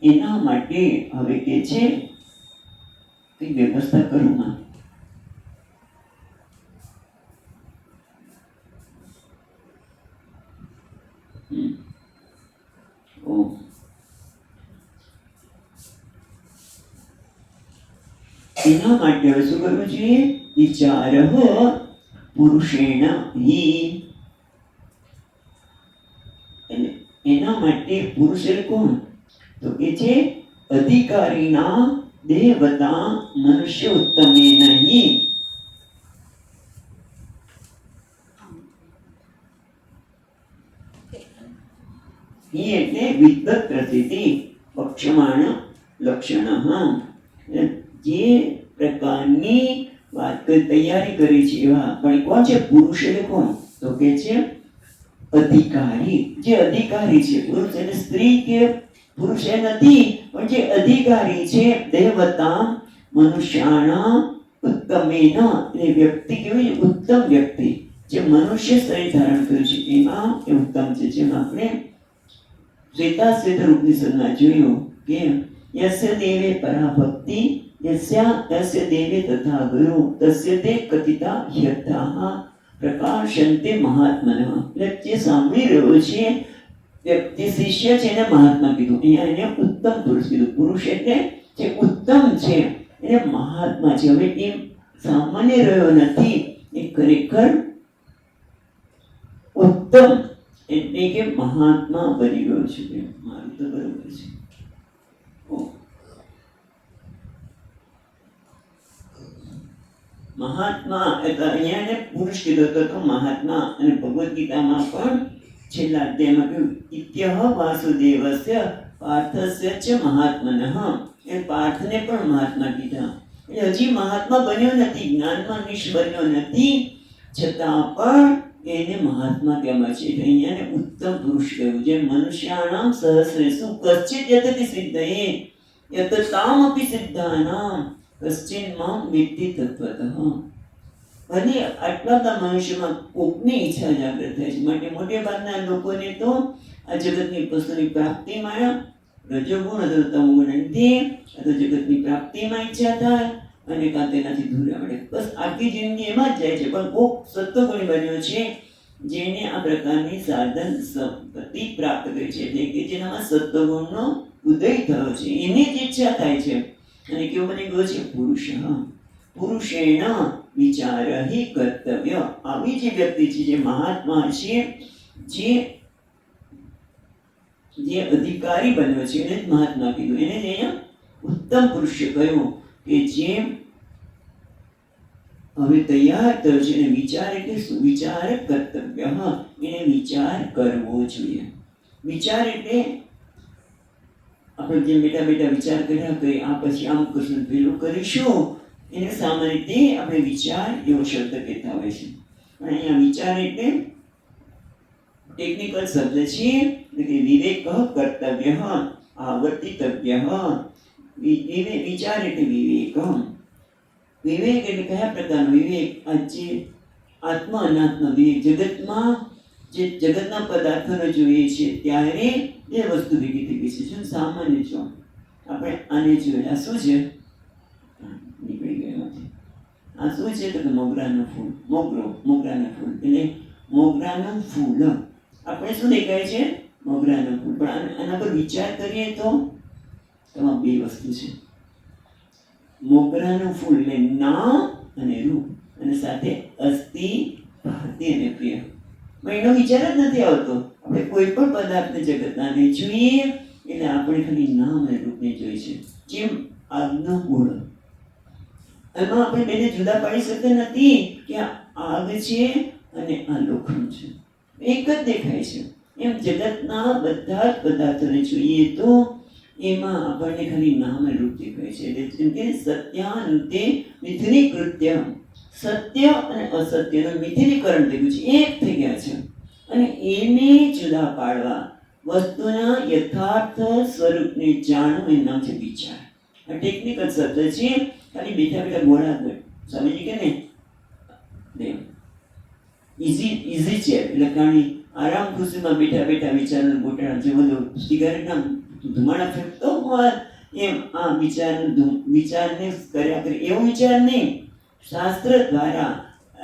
Speaker 1: એના માટે હવે કે છે કઈ વ્યવસ્થા કરું માં. એના માટે હવે શું કરવું જોઈએ? વિચાર પુરુષેણ હિ, એના માટે પુરુષ કોણ? તો કે છે અધિકારીના દેવતા મનુષ્ય ઉત્તમે નહીં. હિ એટલે વિદ્વત પ્રસિદ્ધિ પક્ષમાણ લક્ષણ. જે પ્રકારની વાત તૈયારી કરી છે એવા. પણ કોણ છે પુરુષ? એટલે કોણ? તો કે છે અધિકારી, જે અધિકારી છે, પુરુષ એટલે સ્ત્રી કે પુરુષ એ નથી, પણ જે અધિકારી છે, દેવતા મનુષ્યાણા ઉત્તમેન, એ વ્યક્તિ કેવી ઉત્તમ વ્યક્તિ, જે મનુષ્ય શરીર ધારણ કર્યું છે એમાં એ ઉત્તમ છે. જેમ આપણે શ્વેતાશ્વેત ઉપનિષદમાં જોયું કે યસ્ય દેવે પરાભક્તિ યસ્ય દેવે તથા ગુરુ તસ્ય તે કથિતા યથાઃ પ્રકાશન્તે મહાત્મનઃ. એટલે જે સાંભળી રહ્યો છે વ્યક્તિ શિષ્ય છે એને મહાત્મા કીધું, અહીંયા એને ઉત્તમ પુરુષ કીધું. પુરુષ એટલે જે ઉત્તમ છે એને મહાત્મા છે. હવે એ સામાન્ય રહ્યો નથી, એ ખરેખર ઉત્તમ એટલે કે મહાત્મા બની ગયો છે. મારું તો બરોબર છે. મહાત્મા એટલે અહીંયા એને પુરુષ કીધો તો મહાત્મા. અને ભગવદ્ ગીતામાં પણ છેલ્લા અધ્યાયમાં કહ્યું ઇત્યહ વાસુદેવસ્ય પાર્થસ્ય ચ મહાત્મનઃ. એ પાર્થને પણ મહાત્મા કીધા. એટલે હજી મહાત્મા બન્યો નથી, જ્ઞાનમાં નિષ્ઠ બન્યો નથી, છતાં પણ એને મહાત્મા કહેવાય છે. એટલે અહીંયા ઉત્તમ પુરુષ કહ્યું. જેમ મનુષ્યાણામ સહસ્રેષુ કશ્ચિદ યતતિ સિદ્ધયે યતતામપી સિદ્ધાનામ કશ્ચિન મામ વિદ્ધિ તત્વતઃ. અને આટલા બધા મનુષ્યમાં કોકની ઈચ્છા જાગૃત થાય છે. માટે મોટે ભાગના લોકોને તો આ જગતની વસ્તુની પ્રાપ્તિમાં રજોગુણ અથવા તમોગુણ નથી, અથવા જગતની પ્રાપ્તિમાં ઈચ્છા થાય અને કાં તેનાથી દૂર રહેવા માટે બસ આખી જિંદગી એમાં જ જાય છે. પણ કોક સત્વગુણી બન્યો છે જેને આ પ્રકારની સાધન સંપત્તિ પ્રાપ્ત કરી છે, એટલે કે જેનામાં સત્વગુણનો ઉદય થયો છે, એની જ ઈચ્છા થાય છે. અને કેવો બની ગયો છે પુરુષ. પુરુષેણ વિચારહિ કર્તવ્ય. આવી જે વ્યક્તિ છે, જે મહાત્મા છે, જે અધિકારી બન્યો છે એને જ મહાત્મા કીધું. એને જ અહીંયા ઉત્તમ પુરુષ કહ્યું કે જેમ હવે તૈયાર થયો છે. એને વિચાર એટલે શું? વિચાર કર્તવ્ય. એને વિચાર કરવો જોઈએ. વિચાર એટલે આપણે જેમ બેટા બેટા વિચાર કર્યા કે આ પછી આમ કરશું પેલું કરીશું, એને સામાન્ય રીતે આપણે વિચાર એવો શબ્દ કહેતા હોય છે. પણ અહીંયા વિચાર એટલે ટેકનિકલ શબ્દ છે, એટલે કે વિવેક કર્તવ્ય આવર્તિતવ્ય. વિચાર એટલે વિવેક. વિવેક એટલે કયા પ્રકારનો વિવેક? આજે આત્મ અનાત્મ વિવેક. જગતમાં જે જગતના પદાર્થોને જોઈએ છે ત્યારે એ વસ્તુ ભેગી થઈ ગઈ છે. શું સામાન્ય છો? આપણે આને જોઈએ, આ શું છે? નીકળી ગયો નથી. આ શું છે? તો કે મોગરાનું ફૂલ. મોગરાનું ફૂલ એટલે મોગરાનું ફૂલ. આપણે શું દેખાય છે? મોગરાનું ફૂલ. પણ આના પર વિચાર કરીએ તો તેમાં બે વસ્તુ છે. મોગરાનું ફૂલ એટલે નામ અને રૂપ, અને સાથે અસ્થિ ભાતિ અને પ્રિય. એનો વિચાર જ નથી આવતો. આપણે કોઈ પણ પદાર્થને જગતનાને જોઈએ એટલે આપણે ખાલી નામ અને રૂપને જોઈએ છે. જેમ આગનો ગોળો, એમાં આપણે બેને જુદા પાડી શકતા નથી કે આગ છે અને આ લોખંડ છે, એક જ દેખાય છે. એમ જગતના બધા જ પદાર્થોને જોઈએ તો એમાં આપણને ખાલી નામ અને રૂપ દેખાય છે. એટલે જેમ કે સત્યાન્તે મિથુનીકૃત્ય, સત્ય અને અસત્યનું મિથુનીકરણ થઈ ગયું છે, એક થઈ ગયા છે. અને એને જુદા પાડવા, વસ્તુના યથાર્થ સ્વરૂપને જાણવું, એનું નામ છે વિચાર. આ ટેકનિકલ શબ્દ છે, ખાલી બેઠા બેઠા ગોળા સમજી કે નહીં? ઇઝી છે એટલે કારણે આરામ ખુશીમાં બેઠા બેઠા વિચારનું ગોટાળા, જે બધું સિગારેટના ધુમાડા ફેંકતો હોય એમ આ વિચારને કર્યા કરે એવો વિચાર નહીં. શાસ્ત્ર દ્વારા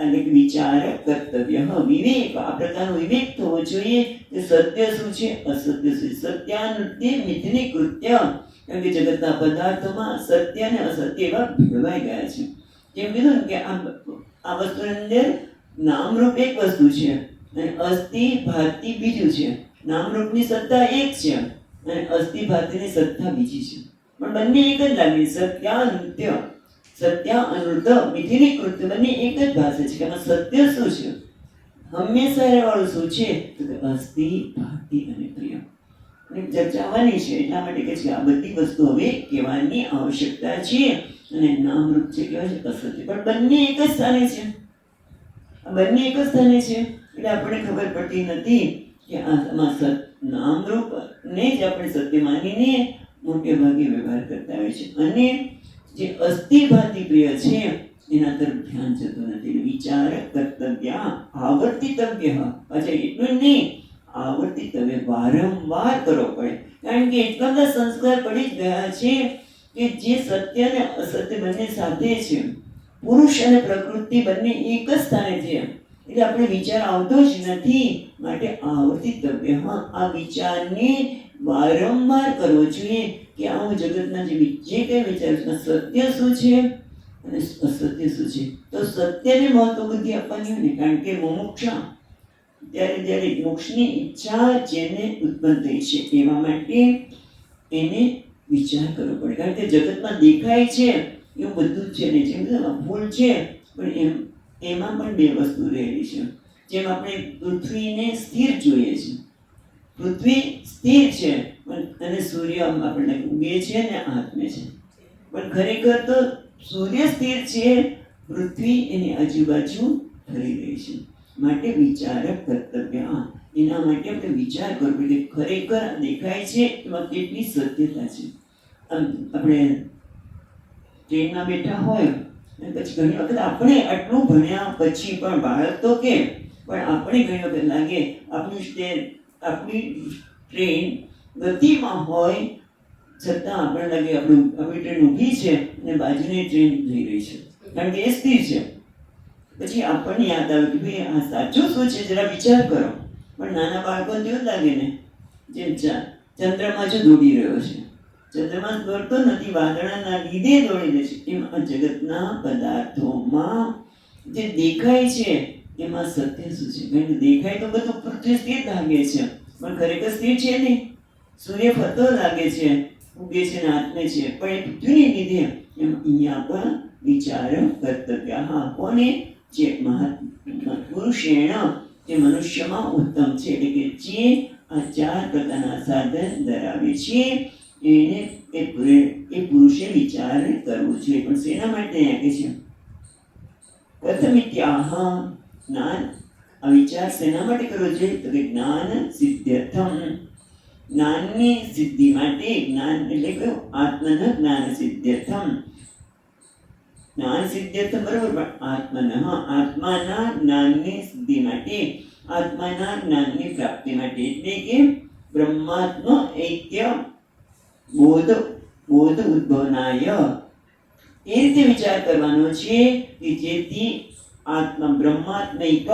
Speaker 1: અને વિચાર કર્તવ્ય. વિવેક, આ પ્રકારનો વિવેક થવો જોઈએ કે સત્ય શું છે, અસત્ય શું છે. સત્યાન્તે મિથુનીકૃત્ય. કારણ કે જગતના પદાર્થોમાં સત્ય અને અસત્ય એવા ભેળવાઈ ગયા છે. જેમ કીધું કે આ વસ્તુની અંદર નામરૂપ એક વસ્તુ છે અને અસ્થિ ભાતિ બીજું છે. નામરૂપની સત્તા એક છે અને અસ્થિ ભાતિની સત્તા બીજી છે, પણ બંને એક જ લાગે. સત્યાન્ત્ય, સત્ય અનૃત મિથુનીકૃત્ય, બંને એક જ ભાષા છે. કે આમાં સત્ય શું છે, હંમેશા રહેવાળું શું છે, તો અસ્થિ ભાતિ અને પ્રિય. ચર્ચાવાની છે એટલા માટે કે છે આ બધી વસ્તુ હવે કહેવાની આવશ્યકતા છે. અને નામરૂપ છે કહેવાય છે અસત્ય, પણ બંને એક જ સ્થાને છે. આ બંને એક જ સ્થાને છે એટલે આપણને ખબર પડતી નથી કે આમાં નામરૂપને જ આપણે સત્ય માનીને મોટે ભાગે વ્યવહાર કરતા હોય છે, અને જે અસ્થિભાતિ પ્રિય છે એના તરફ ધ્યાન જતું નથી. વિચાર કર્તવ્ય આવર્તિતવ્ય, અચ્છા એટલું નહીં, આવર્તિતવ્ય વારંવાર કરવો પડે, કારણ કે એટલા બધા સંસ્કાર પડી જ ગયા છે કે જે સત્ય અને અસત્ય બંને સાથે છે, પુરુષ અને પ્રકૃતિ બંને એક જ સ્થાને છે, એટલે આપણે વિચાર આવતો જ નથી. માટે આવર્તિતવ્ય, આ વિચારને વારંવાર કરવો જોઈએ કે આવું જગતના જે કંઈ વિચાર સત્ય શું છે અને અસત્ય શું છે. તો સત્યને મહત્વ બુદ્ધિ આપવાની હોય ને, કારણ કે મોક્ષા ત્યારે મોક્ષની ઈચ્છા જેને ઉત્પન્ન થઈ છે એવા માટે એને વિચાર કરવો પડે, કારણ કે જગતમાં દેખાય છે એવું બધું જ છે ને, જેમ ભૂલ છે પણ એમાં પણ બે વસ્તુ રહેલી છે. જેમ આપણે પૃથ્વીને સ્થિર જોઈએ છે, પૃથ્વી સ્થિર છે અને સૂર્ય આપણને ઉગે છે ને આત્મે છે, પણ ખરેખર તો સૂર્ય સ્થિર છે, પૃથ્વી એની આજુબાજુ ફરી રહી છે. માટે વિચારક કર્તવ્ય, એના માટે આપણે વિચાર કરવો કે ખરેખર દેખાય છે એમાં કેટલી સત્યતા છે. આપણે ટ્રેનમાં બેઠા હોય અને પછી ઘણી વખત આપણે આટલું ભણ્યા પછી પણ, બાળક તો કે પણ આપણે ઘણી વખત લાગે આપણી ટ્રેન ગતિમાં હોય છતાં આપણને લાગે આપણી ટ્રેન ઊભી છે અને બાજુની ટ્રેન જઈ રહી છે, કારણ કે એ સ્થિર છે. પછી આપણને યાદ આવે કે ભાઈ આ સાચું શું છે, જરા વિચાર કરો. પણ નાના બાળકોને જેવું લાગે ને, જેમ ચંદ્રમાં જો દોડી રહ્યો છે, ચંદ્રમાં દોડતો નથી, વાદળાના લીધે દોડી રહે છે. એમ આ જગતના પદાર્થોમાં જે દેખાય છે એમાં સત્ય શું છે, કારણ કે દેખાય તો બધું પૃથ્વી સ્થિર લાગે છે પણ ખરેખર સ્થિર છે નહીં. સૂર્ય ફરતો લાગે છે, ઉગે છે ને આત્મે છે, પણ એ પૃથ્વીને લીધે. એમ અહીંયા પણ વિચાર કર્તવ્ય, કોને, જે પુરુષેણ, જે મનુષ્યમાં ઉત્તમ છે, એટલે કે જે આ 4 પ્રકારના સાધન ધરાવે છે એને એ પુરુષે વિચાર કરવો જોઈએ. પણ શેના માટે આપે છે? પ્રથમિત્યાહ, જ્ઞાન. આ વિચાર શેના માટે કરવો જોઈએ? તો કે જ્ઞાન સિદ્ધ્યર્થમ, જ્ઞાનની સિદ્ધિ માટે. જ્ઞાન એટલે કયું? આત્મન જ્ઞાન સિદ્ધ્યર્થમ, જ્ઞાન સિદ્ધ્યર્થમ બરોબર, પણ આત્માના જ્ઞાનની સિદ્ધિ માટે, આત્માના જ્ઞાનની પ્રાપ્તિ માટે, એટલે કે બ્રહ્માત્મ ઐક્ય બોધ ઉદ્ભવનાય. એ રીતે વિચાર કરવાનો છે કે જેથી બ્રહ્માત્મૈક,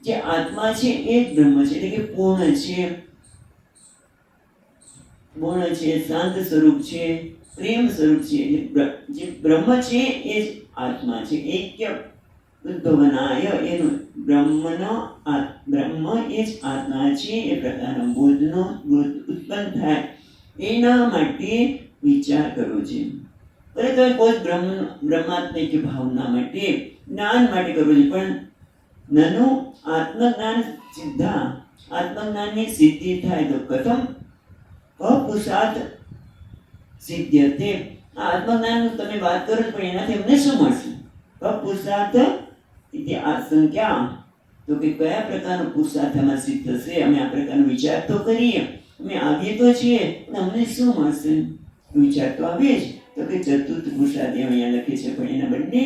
Speaker 1: જે આત્મા છે એ જ બ્રહ્મ છે, એટલે કે પૂર્ણ છે, શાંત સ્વરૂપ છે, પ્રેમ સ્વરૂપ છે. જે બ્રહ્મ છે એ જ આત્મા છે. ઐક્ય ઉદ્ભવનાય, એનું બ્રહ્મ એ જ આત્મા છે, એ પ્રકારનો બોધ ઉત્પન્ન થાય એના માટે વિચાર કરવો છે. બરાબર, કોઈ બ્રહ્માત્મિક ભાવના માટે, જ્ઞાન માટે કરવું છે. પણ નનું આત્મજ્ઞાન સિદ્ધા, આત્મજ્ઞાનની સિદ્ધિ થાય તો કથમ અપુરુષાર્થ સિદ્ધ્યતે. આ આત્મજ્ઞાનનું તમે વાત કરો છો, પણ એનાથી અમને શું મળશે? અપુરુષાર્થ એટલે આશંકા, તો કે કયા પ્રકારનો પુરુષાર્થ અમારે સિદ્ધ થશે? અમે આ પ્રકારનો વિચાર તો કરીએ, અમે આવીએ તો છીએ, પણ અમને શું મળશે? વિચાર તો આવે જ. તો કે ચતુર્થ પુરુષાર્થ અહીંયા લખે છે, પણ એના બંને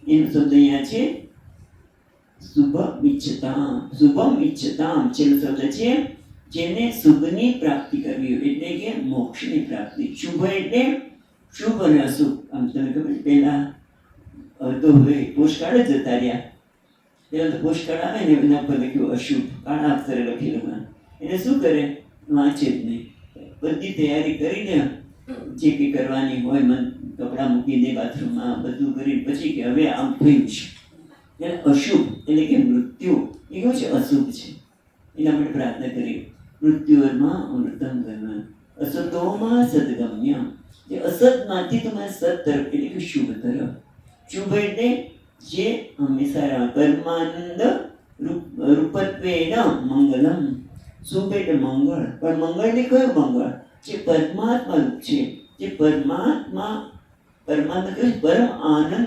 Speaker 1: એનો શબ્દ અહીંયા છે શુભમ ઈચ્છતામ. છેલ્લો શબ્દ છે જેને શુભની પ્રાપ્તિ કરવી હોય, એટલે કે મોક્ષની પ્રાપ્તિ. શુભ એટલે શુભ અને અશુભ. આમ તમે ખબર, પહેલા તો હવે પોસ્ટકાર્ડ જ જતા રહ્યા. પહેલા તો પોસ્ટકાર્ડ આવે ને એના ઉપર લખ્યું અશુભ, કાળા અક્ષરે લખેલું. એટલે શું કરે? વાંચે જ નહીં. બધી તૈયારી કરીને જે કંઈ કરવાની હોય, કપડાં મૂકી દે બાથરૂમમાં, બધું કરી પછી કે હવે આમ થયું છે. એટલે અશુભ એટલે કે મૃત્યુ એ કેવું છે? અશુભ છે. એના માટે પ્રાર્થના કરી, મૃત્યુમાં અમૃતમ ગમ્ય, અસતોમાં સદગમ્ય. જે અસતમાંથી તમારે સત તરફ, એટલે કે શુભ તરફ. શુભ એટલે જે હંમેશા કર્માનંદ રૂપત્વેન મંગલમ. શુભ એટલે મંગળ, પણ મંગળ એટલે કયું મંગળ? જે પરમાત્મા રૂપ છે, જે પરમાત્મા પરમ આનંદ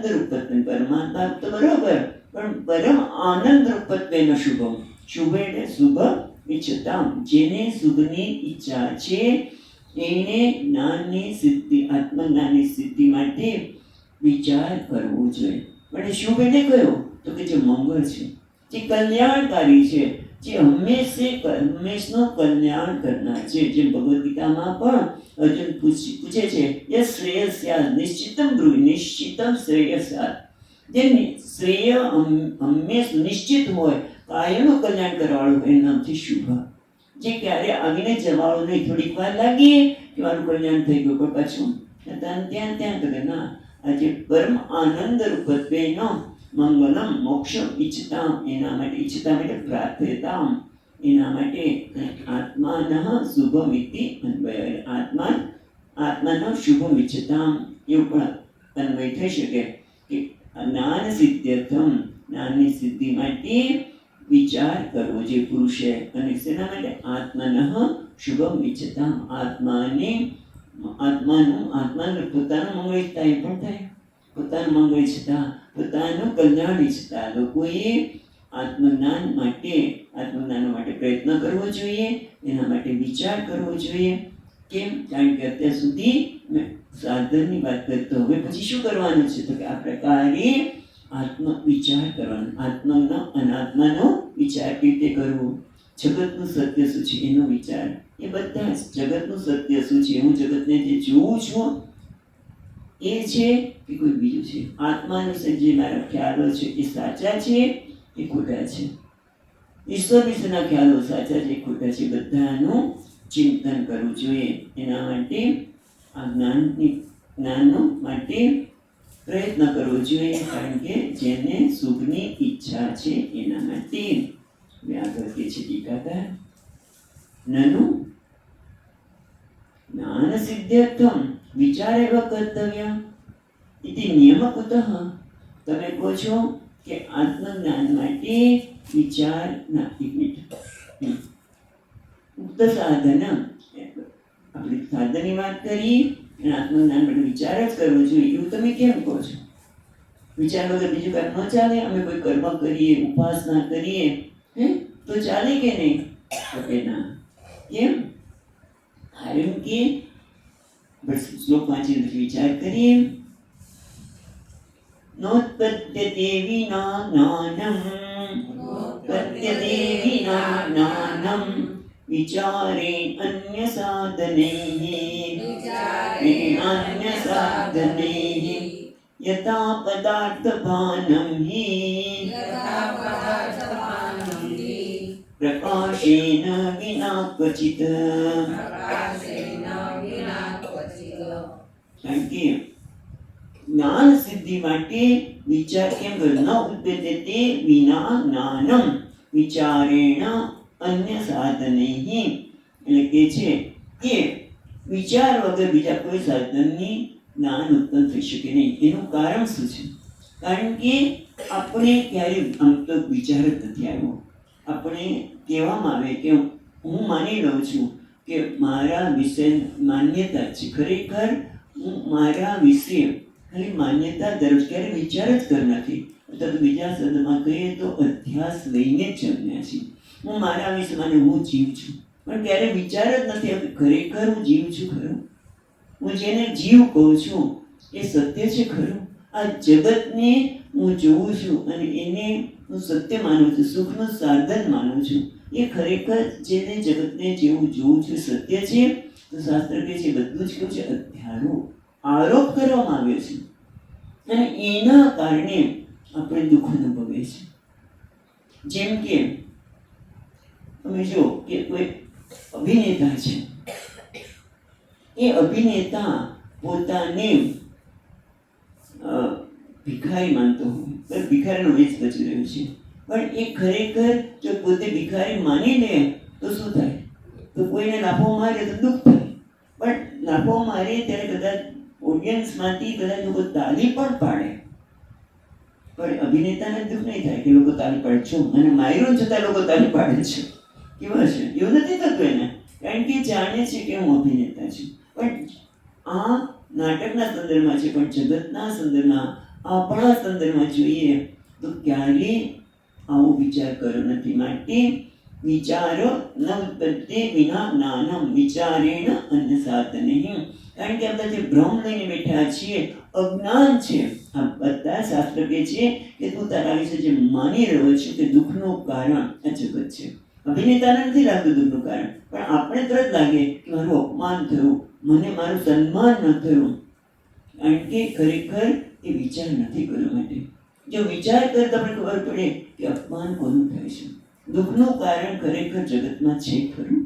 Speaker 1: રૂપત્વે. પરમાત્મા તો બરોબર, પણ પરમ આનંદ રૂપત્વેન શુભમ. શુભ એટલે શુભ ઈચ્છતામ, જેને શુભની ઈચ્છા છે એને જ્ઞાનની સિદ્ધિ, આત્મજ્ઞાનની સિદ્ધિ માટે વિચાર કરવો જોઈએ. પણ શુભ એટલે કયો? તો કે જે મંગળ છે, જે કલ્યાણકારી છે, જે હંમેશનું કલ્યાણ કરનાર છે. જેમ ભગવદ્ ગીતામાં પણ અર્જુન પૂછે છે, યસ શ્રેયસ્યાત નિશ્ચિતમ બ્રૂહિ, નિશ્ચિતમ શ્રેયસ્યાત, જે શ્રેય હંમેશ નિશ્ચિત હોય, કાયમનું કલ્યાણ કરવાવાળું એનું નામથી શુભ. જે ક્યારે આવીને જવાળું નહીં, થોડીક વાર લાગી કે મારું કલ્યાણ થઈ ગયું, પણ પાછું ત્યાં તો કે ના, આજે પરમ આનંદ રૂપત્વેનો મંગલમ મોક્ષમ ઈચ્છતામ, એના માટે ઈચ્છતામ એટલે પ્રાર્થયતામ, એના માટે આત્માનઃ શુભમ ઇતિ અન્વય, આત્માનો શુભમ ઈચ્છતામ એવું પણ અન્વય થઈ શકે કે જ્ઞાન સિદ્ધ્યર્થમ, જ્ઞાનની સિદ્ધિ માટે વિચાર કરવો જે પુરુષે. અને શેના માટે? આત્મનઃ શુભમ ઈચ્છતામ, આત્માનું પોતાનું મંગળ ઈચ્છતા, એ પણ થાય, પોતાનું મંગળ ઈચ્છતા, પોતાનું કલ્યાણ ઈચ્છતા લોકોએ આત્મજ્ઞાન માટે પ્રયત્ન કરવો જોઈએ, એના માટે વિચાર કરવો જોઈએ. કેમ? કારણ કે અત્યાર સુધી મેં સાધનની વાત કરતો, હવે પછી શું કરવાનું છે? તો કે આ પ્રકારે વિચાર કરવાનો, આત્માનો અનાત્માનો વિચાર કેવી રીતે કરવો, જગતનું સત્ય શું છે એનો વિચાર, એ બધા જગતનું સત્ય શું છે, હું જગતને જે જોઉં છું એ છે કે કોઈ બીજું છે, આત્મા વિશે જે મારા ખ્યાલો છે એ સાચા છે એ ખોટા છે, ઈશ્વર વિશેના ખ્યાલો સાચા છે એ ખોટા છે, બધાનું ચિંતન કરવું જોઈએ. એના માટે આ જ્ઞાનનો માટે પ્રયત્ન કરવો જોઈએ, કારણ કે જેને સુખની ઈચ્છા છે એના માટે. આગળ કે છે ટીકાકાર, નનુ જ્ઞાન સિદ્ધ્યર્થમ વિચાર એવ કર્તવ્ય ઇતિ નિયમ કુતઃ. તમે કહો છો કે આત્મજ્ઞાન માટે વિચાર ના, એક મિનિટ, ઉક્ત સાધન, આપણે સાધનની વાત કરી અને આત્મજ્ઞાન માટે વિચાર જ કરવો જોઈએ એવું તમે કેમ કહો છો? વિચાર વગર બીજું કામ ન ચાલે? અમે કોઈ કર્મ કરીએ, ઉપાસના કરીએ તો ચાલે કે નહીં? તો કે ના. કેમ? કારણ કે શ્લોક વાંચીને વિચાર કરીએ, નોત્પત્યતે વિના જ્ઞાનમ વિચારે અન્ય સાધનૈઃ યથા પદાર્થ ભાનમ હિ પ્રકાશેન વિના ક્વચિત. કારણ કે જ્ઞાન સિદ્ધિ માટે વિચાર કેમ કરવો? ન ઉત્પત્યતે વિના જ્ઞાનમ વિચારેણ અન્ય સાધનૈઃ, એટલે કે છે કે વિચાર વગર બીજા કોઈ સાધનની જ્ઞાન ઉત્પન્ન થઈ શકે નહીં. એનું કારણ શું છે? કારણ કે આપણે ક્યારે આમ તો વિચાર જ નથી આવ્યો. આપણે કહેવામાં આવે કે હું માની લઉં છું કે મારા વિશે માન્યતા છે, ખરેખર હું મારા વિશે ખાલી માન્યતા ધરું, ક્યારે વિચાર જ કર નથી. અથવા તો બીજા શબ્દમાં કહીએ તો અધ્યાસ લઈને જ જન્મ્યા છીએ. હું મારા વિશે માને હું જીવ છું, પણ ક્યારે વિચાર જ નથી આવતો ખરેખર હું જીવ છું ખરું? હું જેને જીવ કહું છું એ સત્ય છે ખરું? આ જગતને હું જોઉં છું અને એને હું સત્ય માનું છું, સુખનું સાધન માનું છું, એ ખરેખર જેને જગતને જેવું જોઉં છું સત્ય છે? તો શાસ્ત્ર કહે છે બધું જ કેવું છે? આરોપ કરવામાં આવ્યો છે અને એના કારણે આપણે દુઃખ અનુભવીએ છીએ. જેમ કે તમે જો કે કોઈ અભિનેતા છે, એ અભિનેતા પોતાને ભિખારી માનતો હોય, ભિખારીનો વેશ બચી રહ્યો છે, પણ એ ખરેખર જો પોતે ભિખારી માની લે તો શું થાય? તો કોઈને લાફો મારે તો દુઃખ થાય, પણ લાફો મારે ત્યારે કદાચ ઓડિયન્સમાંથી કદાચ લોકો તાલી પણ પાડે, પણ અભિનેતાને દુઃખ નહીં થાય કે લોકો તાલી પાડે છો અને માર્યો છતાં લોકો તાલી પાડે છે. કેવા છે? એવું નથી થતું એને, કારણ કે જાણે છે કે હું અભિનેતા છું. પણ આ નાટકના સંદર્ભમાં છે, પણ જગતના સંદર્ભમાં, આપણા સંદર્ભમાં જોઈએ તો ક્યારે આવો વિચાર કર્યો નથી. માટે વિચાર ન ઉત્પત્તિ વિના જ્ઞાનમ વિચારેણ અન્યસાત નહીં. કારણ કે આપણે જે ભ્રમ લઈને બેઠા છીએ, અજ્ઞાન છે. આ બધા શાસ્ત્ર કહે છે કે તું તારા વિશે જે માની રહ્યો છે કે દુઃખનું કારણ આ જગત છે. અભિનેતાને નથી લાગતું દુઃખનું કારણ, પણ આપણે તરત લાગે કે મારું અપમાન થયું, મને મારું સન્માન ન થયું. કારણ કે ખરેખર એ વિચાર નથી કરવા માટે. જો વિચાર કરે તો આપણે ખબર પડે કે અપમાન કોનું થાય છે, દુઃખનું કારણ ખરેખર જગતમાં છે ખરું,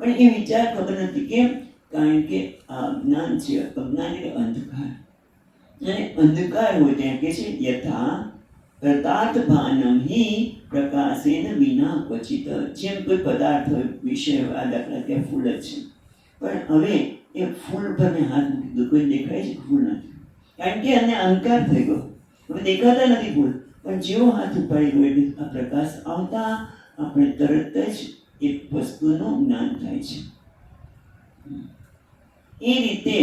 Speaker 1: પણ એ વિચાર ખબર નથી. કેમ? કારણ કે આ અજ્ઞાન છે. અજ્ઞાન એટલે અંધકાર, અને અંધકાર હોય ત્યાં કે છે યથા પ્રતાર્થ ભાનમ હિ પ્રકાશેન વિના ક્વચિત. જેમ કોઈ પદાર્થ હોય, વિષય હોય, આ દાખલા ત્યાં ફૂલ જ છે, પણ હવે એ ફૂલ પર મેં હાથ મૂકી દીધો, કોઈ દેખાય છે? ફૂલ નથી, કારણ કે એને અંધકાર થઈ ગયો, હવે દેખાતા નથી ફૂલ. પણ જેવો હાથ ઉપાડી ગયો એટલે આ પ્રકાશ આવતા આપણે તરત જ એક વસ્તુનું જ્ઞાન થાય છે. એ રીતે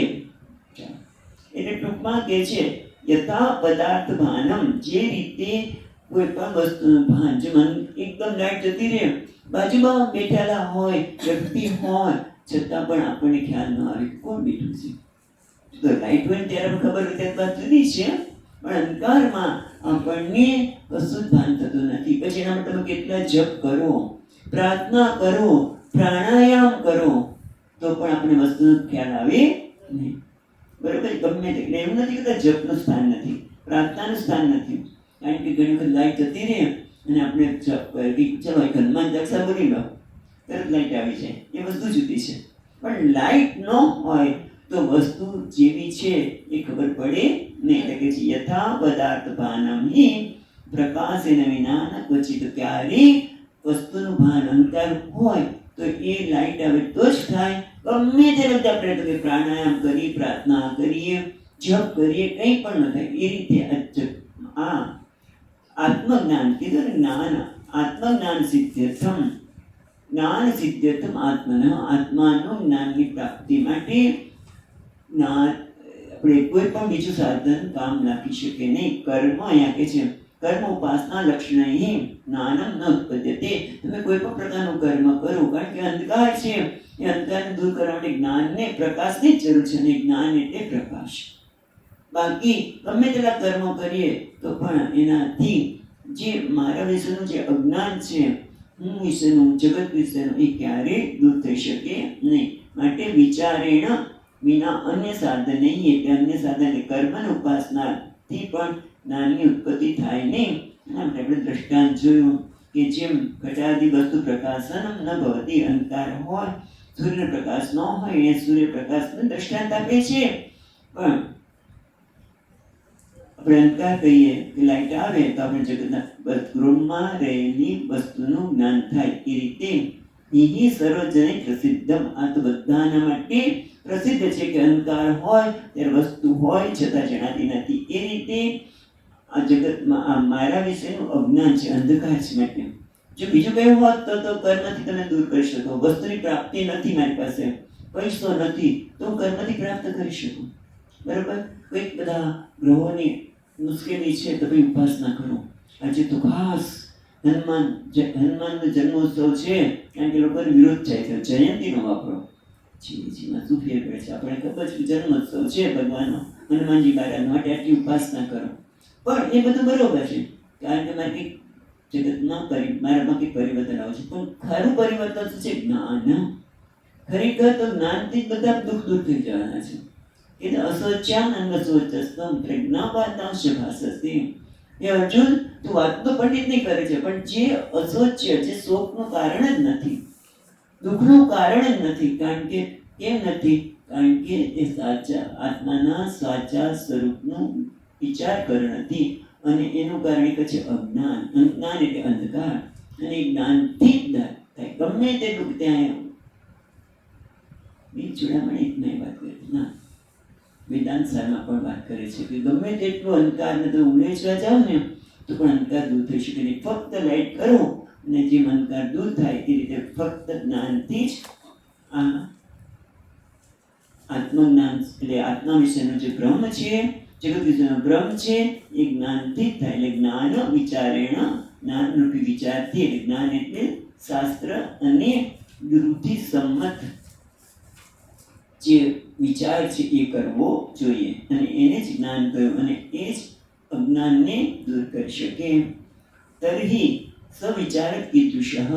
Speaker 1: એટલે ટૂંકમાં કહે છે યથા પદાર્થ ભાનમ, જે રીતે કોઈ પણ વસ્તુનું ભાન, જે મન એકદમ લાઈટ જતી રહે, બાજુમાં બેઠેલા હોય વ્યક્તિ હોય છતાં પણ આપણને ખ્યાલ ન આવે કોણ બેઠું છે. તો લાઈટ હોય ત્યારે ખબર હોય ત્યારે વાત જુદી છે, પણ અંધકારમાં આપણને કશું જ ભાન થતું નથી. પછી એના માટે તમે કેટલા જપ કરો, પ્રાર્થના કરો, પ્રાણાયામ કરો, તો પણ આપણે વસ્તુનો ખ્યાલ આવે નહીં. બરોબર? ગમે તે, એટલે એવું નથી કે જપનું સ્થાન નથી, પ્રાર્થનાનું સ્થાન નથી. કારણ કે ઘણી વખત લાઈટ જતી રહે અને આપણે ચલો હનુમાન ચાલીસા બોલી લો, તરત લાઈટ આવી જાય, એ વસ્તુ જુદી છે. પણ લાઈટ ન હોય તો વસ્તુ જેવી છે એ ખબર પડે નહીં. એટલે કે યથા પદાર્થ ભાનમ હિ પ્રકાશેન વિના ન ક્વચિત. ક્યારે વસ્તુનું ભાન અંધકાર હોય તો એ લાઈટ આવે તો જ થાય. ગમે તે રીતે આપણે તો પ્રાણાયામ કરીએ, પ્રાર્થના કરીએ, જપ કરીએ, કંઈ પણ ન થાય. એ રીતે આ આત્મજ્ઞાન કીધું ને, જ્ઞાન આત્મજ્ઞાન સિદ્ધ્યર્થમ, જ્ઞાન સિદ્ધ્યર્થમ આત્મન, આત્માનું જ્ઞાનની પ્રાપ્તિ માટે જ્ઞાન આપણે કોઈ પણ બીજું સાધન કામ લાગી શકે નહીં. કર્મ અહીંયા કે છે કર્મ ઉપાસના લક્ષણૈ જ્ઞાનમ ન ઉત્પદ્યતે. તમે કોઈ પણ પ્રકારનું કર્મ કરો, કારણ કે અંધકાર છે, એ અંધકારને દૂર કરવા માટે જ્ઞાનને, પ્રકાશની જ જરૂર છે, અને જ્ઞાન એટલે પ્રકાશ. બાકી ગમે તેટલા કર્મો કરીએ તો પણ એનાથી જે મારા વિશેનું જે અજ્ઞાન છે, હું વિશેનું, જગત વિશેનું, એ ક્યારેય દૂર થઈ શકે નહીં. માટે વિચારેણ વિના અન્ય સાધન નહીં. એટલે અન્ય સાધન કર્મની ઉપાસનાથી પણ જ્ઞાનની ઉત્પત્તિ થાય નહીં. એના માટે આપણે દ્રષ્ટાંત જોયું કે જેમ ઘટાદી વસ્તુ પ્રકાશન ન ભવતી, અંધકાર હોય, સૂર્ય પ્રકાશ ન હોય, એ સૂર્યપ્રકાશનું દ્રષ્ટાંત આપે છે. પણ આપણે અંધકાર કહીએ કે લાઈટ આવે તો આપણે જગતના ગૃહમાં રહેલી વસ્તુનું જ્ઞાન થાય. એ રીતે નિહિ સર્વજને પ્રસિદ્ધમ, આ તો બધાના માટે પ્રસિદ્ધ છે કે અંધકાર હોય ત્યારે વસ્તુ હોય છતાં જણાતી નથી. એ રીતે આ જગતમાં આ મારા વિશેનું અજ્ઞાન છે, અંધકાર છે. માટે જો બીજું કયું હોત તો કર્મથી તમે દૂર કરી શકો. વસ્તુની પ્રાપ્તિ નથી મારી પાસે, પૈસો નથી તો હું કર્મથી પ્રાપ્ત કરી શકું. બરાબર? કોઈક બધા ગ્રહોની મુશ્કેલી છે તો ભાઈ ઉપાસના કરો. આજે તો ખાસ હનુમાનનો જન્મોત્સવ છે, કારણ કે લોકોને વિરોધ થાય છે, જયંતીનો વાપરો. જીમાં શું ફેર પડે છે? આપણે ખબર છે જન્મોત્સવ છે ભગવાનનો, હનુમાનજી મહારાજ માટે આટલી ઉપાસના કરો. પણ એ બધું બરોબર છે, કારણ કે મારે કંઈક જગતમાં મારામાં કંઈક પરિવર્તન આવે છે. પણ ખરું પરિવર્તન શું છે? જ્ઞાન. ખરેખર તો જ્ઞાનથી જ બધા દુઃખ દૂર થઈ જવાના છે. એ અસોચ્યાનંદ સોચસ્તમ પ્રજ્ઞાપાતાંશ ભાસસ્તિ. એ અર્જુન, તું વાત તો પંડિતની કરે છે, પણ જે અસોચ્ય, જે શોકનું કારણ જ નથી, દુઃખનું કારણ જ નથી. કારણ કે કેમ નથી? કારણ કે એ સાચા આત્માના સાચા સ્વરૂપનું વિચાર કરે નથી. અને એનું કારણ એક છે અજ્ઞાન. અજ્ઞાન એટલે અંધકાર, અને જ્ઞાનથી જ થાય. ગમે તે દુઃખ ત્યાં બીજ જોડામણી એક નહીં વાત કરી ના, વેદાંત સારમાં પણ વાત કરે છે કે ગમે તેટલું અંધકારને તમે ઉમેરવા જાઓ ને તો પણ અંધકાર દૂર થઈ શકે નહીં. ફક્ત લાઈટ કરો અને જેમ અંધકાર દૂર થાય એ રીતે ફક્ત જ્ઞાનથી જ આ આત્મજ્ઞાન એટલે આત્મા વિશેનો જે ભ્રમ છે જગત વિષયનો બ્રહ્મ છે એ જ્ઞાનથી જ થાય. એટલે જ્ઞાન વિચારેણ, જ્ઞાનરૂપી વિચારથી, એટલે જ્ઞાન એટલે શાસ્ત્ર અને ગુરુથી સંમત જે વિચાર છે એ કરવો જોઈએ, અને એને જ જ્ઞાન કહ્યું, અને એ જ અજ્ઞાનને દૂર કરી શકે. તર્હિ સવિચારક કીદૃશઃ,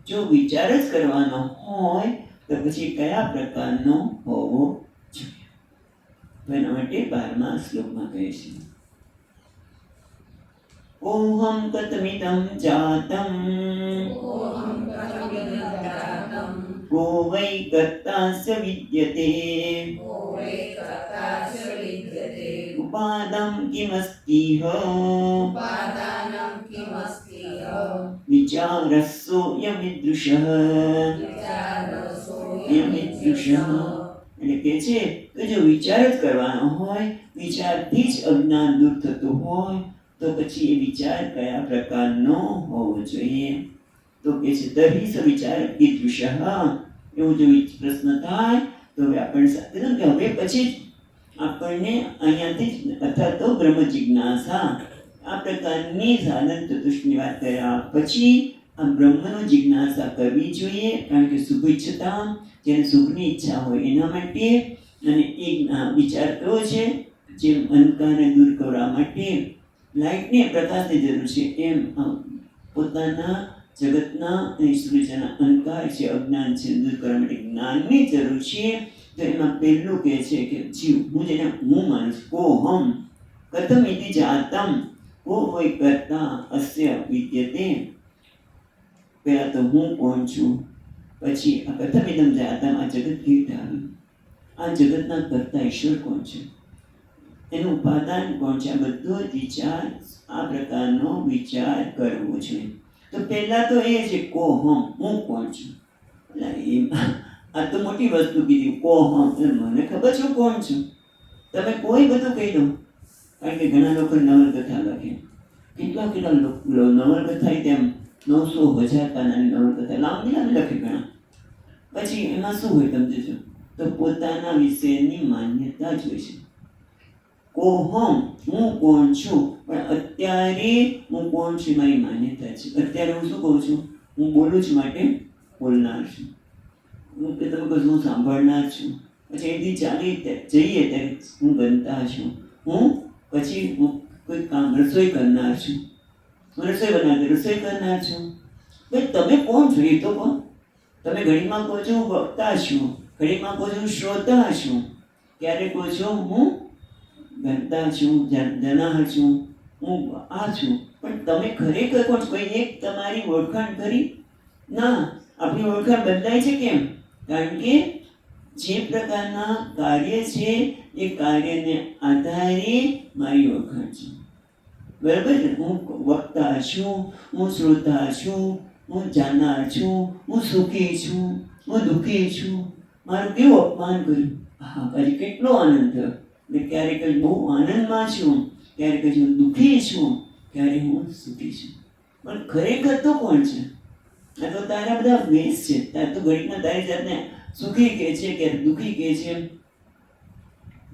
Speaker 1: જો વિચાર જ કરવાનો હોય તો પછી કયા પ્રકારનો હોવો જોઈએ? તો એના માટે 12મા શ્લોકમાં કહે છે, ઓહમ કતમિદં જાતં કો વૈ કર્તાસ્ય વિદ્યતે ઉપાદં કિમસ્તિહ વિચારસ્સોऽયમીદૃશઃ. એટલે કે છે કે જો વિચાર જ કરવાનો હોય, વિચારથી જ અજ્ઞાન દૂર થતું હોય, તો પછી એ વિચાર કયા પ્રકારનો હોવો જોઈએ? તો કે છે તર્હિ સવિચાર કીદૃશઃ. એવું જો પ્રશ્ન થાય તો આપણે સાથે કે હવે પછી આપણને અહીંયાથી જ, અથવા તો બ્રહ્મ જિજ્ઞાસા, આ પ્રકારની સાધન ચતુષ્ટની વાત કર્યા પછી આ બ્રહ્મનો જિજ્ઞાસા કરવી જોઈએ. કારણ કે સુખ ઈચ્છતા, જેને સુખની ઈચ્છા હોય એના માટે, અને એક વિચાર કયો છે, જે અંધકારને દૂર કરવા માટે લાઇટને પ્રકાશની જરૂર છે, એમ પોતાના જગતના અને સૃષ્ટિના અંધકાર છે, અજ્ઞાન છે, દૂર કરવા માટે જ્ઞાનની જરૂર છે. તો એમાં પહેલું કહે છે કે જીવ, હું જેને હું માનું છું, કોહમ કથમ ઇતિ જાતમ, કો વૈ કર્તા અસ્ય વિદ્યતે. પહેલા તો હું કોણ છું, પછી આ કથમ ઇદમ જાતમ, આ જગત કેવી રીતે આવ્યું, આ જગતના કર્તા ઈશ્વર કોણ છે, એનું ઉપાદાન કોણ છે, આ બધો જ વિચાર, આ પ્રકારનો વિચાર કરવો છે. તો પહેલા તો એ છે કોહમ, હું કોણ છું. આ તો મોટી વસ્તુ કીધી, કોહમ, મને ખબર છે કોણ છું. તમે કોઈ બધું કહી દો. કારણ કે ઘણા લોકો નવલકથા લખે, કેટલા નવલકથા, તેમ 900,000 પાનાની નવલકથા લાંબી લખે ઘણા. પછી એમાં શું હોય તમે જોજો, તો પોતાના વિશેની માન્યતા જ હોય છે. કોહમ, હું કોણ છું, પણ અત્યારે હું કોણ છું મારી માન્યતા છે. અત્યારે હું શું કહું છું, હું બોલું છું માટે બોલનાર છું. હું કે તમે કહો હું સાંભળનાર છું. પછી એથી ચાલી જઈએ ત્યારે હું બનતા છું. હું પછી હું કોઈ કામ રસોઈ કરનાર છું, હું રસોઈ બનાવતી રસોઈ કરનાર છું. ભાઈ તમે કોણ છો એ તો કહો. તમે ઘડીમાં કહો છો હું વક્તા છું, ઘડીમાં કહો છો હું શ્રોતા છું, ક્યારેક કહો છો હું ગણતા છું, જનાર છું, હું આ છું. પણ તમે ખરેખર કોણ છો? કોઈ એક તમારી ઓળખાણ કરી ના. આપણી ઓળખાણ બદલાય છે કેમ? કારણ કે જે પ્રકારના કાર્ય છે એ કાર્યને આધારે મારી ઓળખાણ છે. બરાબર છે? હું વક્તા છું, હું શ્રોતા છું, હું જાણનાર છું, હું સુખી છું, હું દુઃખી છું. મારું કેવું અપમાન કર્યું, હા પછી કેટલો આનંદ થયો. એટલે ક્યારેક બહુ આનંદમાં છું, ક્યારેક હું દુઃખી છું, ક્યારેક હું સુખી છું. પણ ખરેખર તો કોણ છે? આ તો તારા બધા વેશ છે. તાર તો ઘડીમાં તારી જાતને સુખી કહે છે, ક્યારેક દુઃખી કહે છે,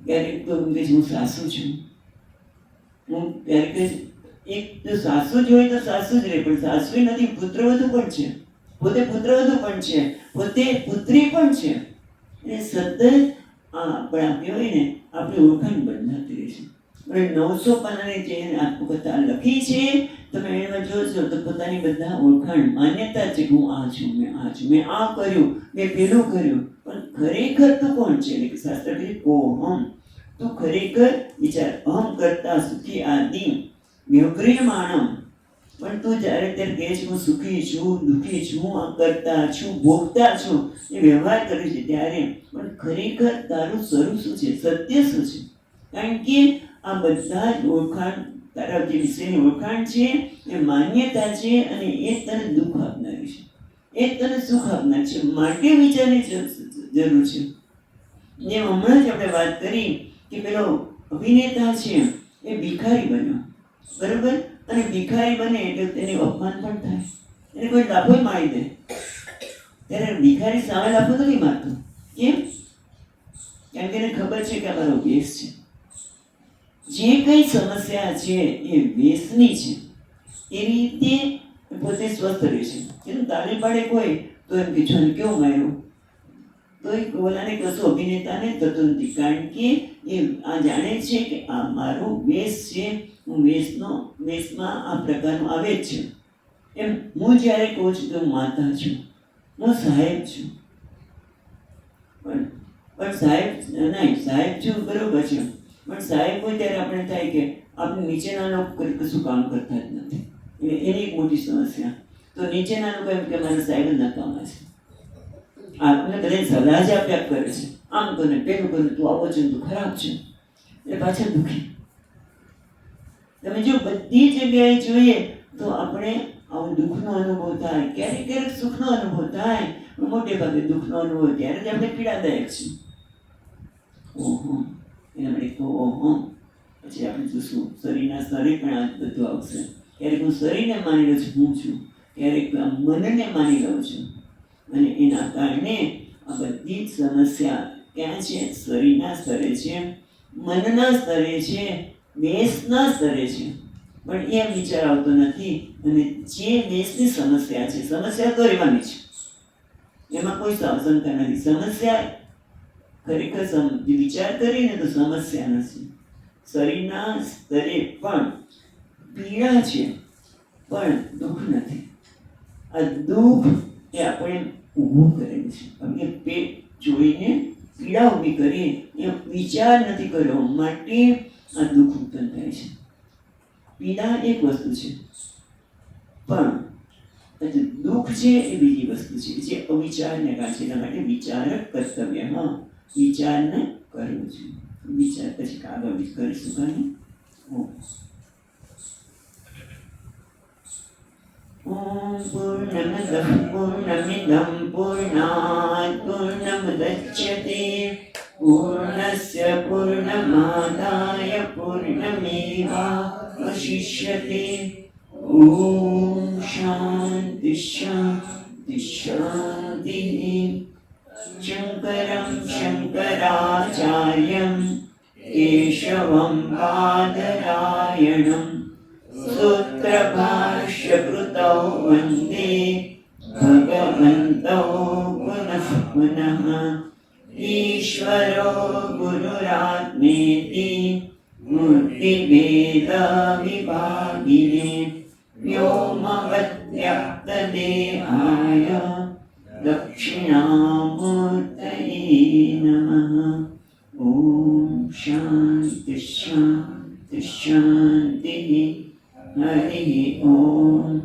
Speaker 1: ક્યારેક તો કહે છે હું સાસુ છું, હું ક્યારેક એક જો સાસુ જ હોય તો સાસુ જ રહે, પણ સાસુ નથી, પુત્રવધુ પણ છે, પોતે પુત્રવધુ પણ છે, પોતે પુત્રી પણ છે. એટલે સતત આપણે કહેવાય ને આપણી ઓળખાણ બદલાતી રહે છે. અને 900 પાનાની જે આત્મકથા લખી છે, તમે એમાં જોશો તો પોતાની બધા ઓળખાણ માન્યતા છે કે હું આ છું, મેં આ છું, મેં આ કર્યું, મેં પેલું કર્યું. પણ ખરેખર તો કોણ છે? એટલે કે શાસ્ત્ર કહે કોહમ, તો ખરેખર વિચાર અહમ કરતા સુખી આદિ વ્યગ્રિયમાણમ. પણ તું જ્યારે ત્યારે કહે છે હું સુખી છું, દુઃખી છું, આ કરતા છું, ભોગતા છું, એ વ્યવહાર કરે છે ત્યારે, પણ ખરેખર તારું સ્વરૂપ શું છે, સત્ય શું છે? કારણ કે આ બધા જ ઓળખાણ, તારા જે વિષયની ઓળખાણ છે એ માન્યતા છે, અને એ તને દુઃખ આપનારી છે, એ તને સુખ આપનાર છે. માટે વિચારની જરૂર છે. જેમ હમણાં જ આપણે વાત કરી કે પેલો અભિનેતા છે એ ભિખારી બન્યો, બરોબર? અને ભિખારી બને એટલે તેની અપમાન પણ થાય, એને કોઈ લાફો મારી દે. ત્યારે ભિખારી સામે લાફો નથી મારતો. કેમ? કારણ કે એને ખબર છે કે આ મારો વેશ છે. જે કંઈ સમસ્યા છે એ વેસની છે એ રીતે પોતે સ્વસ્થ રહે છે. એનું તાળી પાડે કોઈ તો એમ કે જો કેવો માર્યો, તો એ ઓલાને કશું અભિનેતાને થતું નથી, કારણ કે એ આ જાણે છે કે આ મારો વેશ છે, હું વેશમાં આ પ્રકારનું આવે જ છે. એમ હું જ્યારે કહું છું કે હું માતા છું, હું સાહેબ છું, પણ સાહેબ નહીં, સાહેબ છું બરોબર છે, પણ સાહેબ હોય ત્યારે આપણે થાય કે આપણે નીચેના લોકો કશું કામ કરતા જ નથી. એની એક મોટી સમસ્યા. તો નીચેના લોકો એમ કે મારા સાહેબ જ નકામા છે, આપણે બધાને સલાહ જ આપ્યા કરે છે, આમ કરે પેલું કરે, તું આવો છે તું ખરાબ છે, એટલે પાછળ દુઃખી. તમે જો બધી જગ્યાએ જોઈએ તો આપણે આવું દુઃખનો અનુભવ થાય, ક્યારેક ક્યારેક સુખનો અનુભવ થાય, પણ મોટે ભાગે દુઃખનો અનુભવ ત્યારે જ આપણે પીડાદાયક છે. ઓહો, એના માટે તો ઓહો, પછી આપણે જોશું શરીરના સ્તરે પણ આ બધું આવશે. ક્યારેક હું શરીરને માની લઉં છું હું છું, ક્યારેક મનને માની લઉં છું, અને એના કારણે આ બધી જ સમસ્યા ક્યાં છે? શરીરના સ્તરે છે, મનના સ્તરે છે, દેશના સ્તરે છે. પણ એમ વિચાર આવતો નથી. અને જે દેશની સમસ્યા છે, સમસ્યા તો રહેવાની છે, એમાં કોઈ શંકા નથી. સમસ્યા ખરેખર વિચાર કરીને તો સમસ્યા નથી. શરીરના સ્તરે પણ પીડા છે, પણ દુઃખ નથી. આ દુઃખ એ આપણે ઊભું કરેલું છે. આપણે પેટ જોઈને પીડા ઊભી કરીએ એ વિચાર નથી કર્યો, માટે આ દુઃખ ઉત્પન્ન થાય છે. પીડા એક વસ્તુ છે, પણ દુઃખ છે એ બીજી વસ્તુ છે, જે અવિચારને કારણે છે. એના માટે વિચારક કર્તવ્યમાં વિચારને કરવું છે. વિચાર પછી આગળ કરીશું. કાને ઓમ પૂર્ણમદઃ પૂર્ણમિદં પૂર્ણાત પૂર્ણમુદચ્યતે પૂર્ણસ્ય પૂર્ણમાદાય પૂર્ણમેવાવશિષ્યતે. ઓમ શાંતિ શાંતિ શાંતિ. શંકરં શંકરાચાર્યં કેશવં બાદરાયણં સૂત્રભાષ્યકૃતૌ વંદે ભગવन्तौ પુનઃ પુનઃ. ઈશ્વરો ગુરુરાત્મેતિ મૂર્તિભેદવિભાગિને વ્યોમવદ્વ્યક્તદેહાય દક્ષિણામૂર્તયે નમઃ. ઓમ શાંતિ શાંતિ શાંતિ. હરિ ઓમ.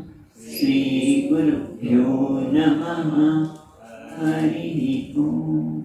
Speaker 1: શ્રી ગુરુભ્યો નમઃ. હરિ ઓમ.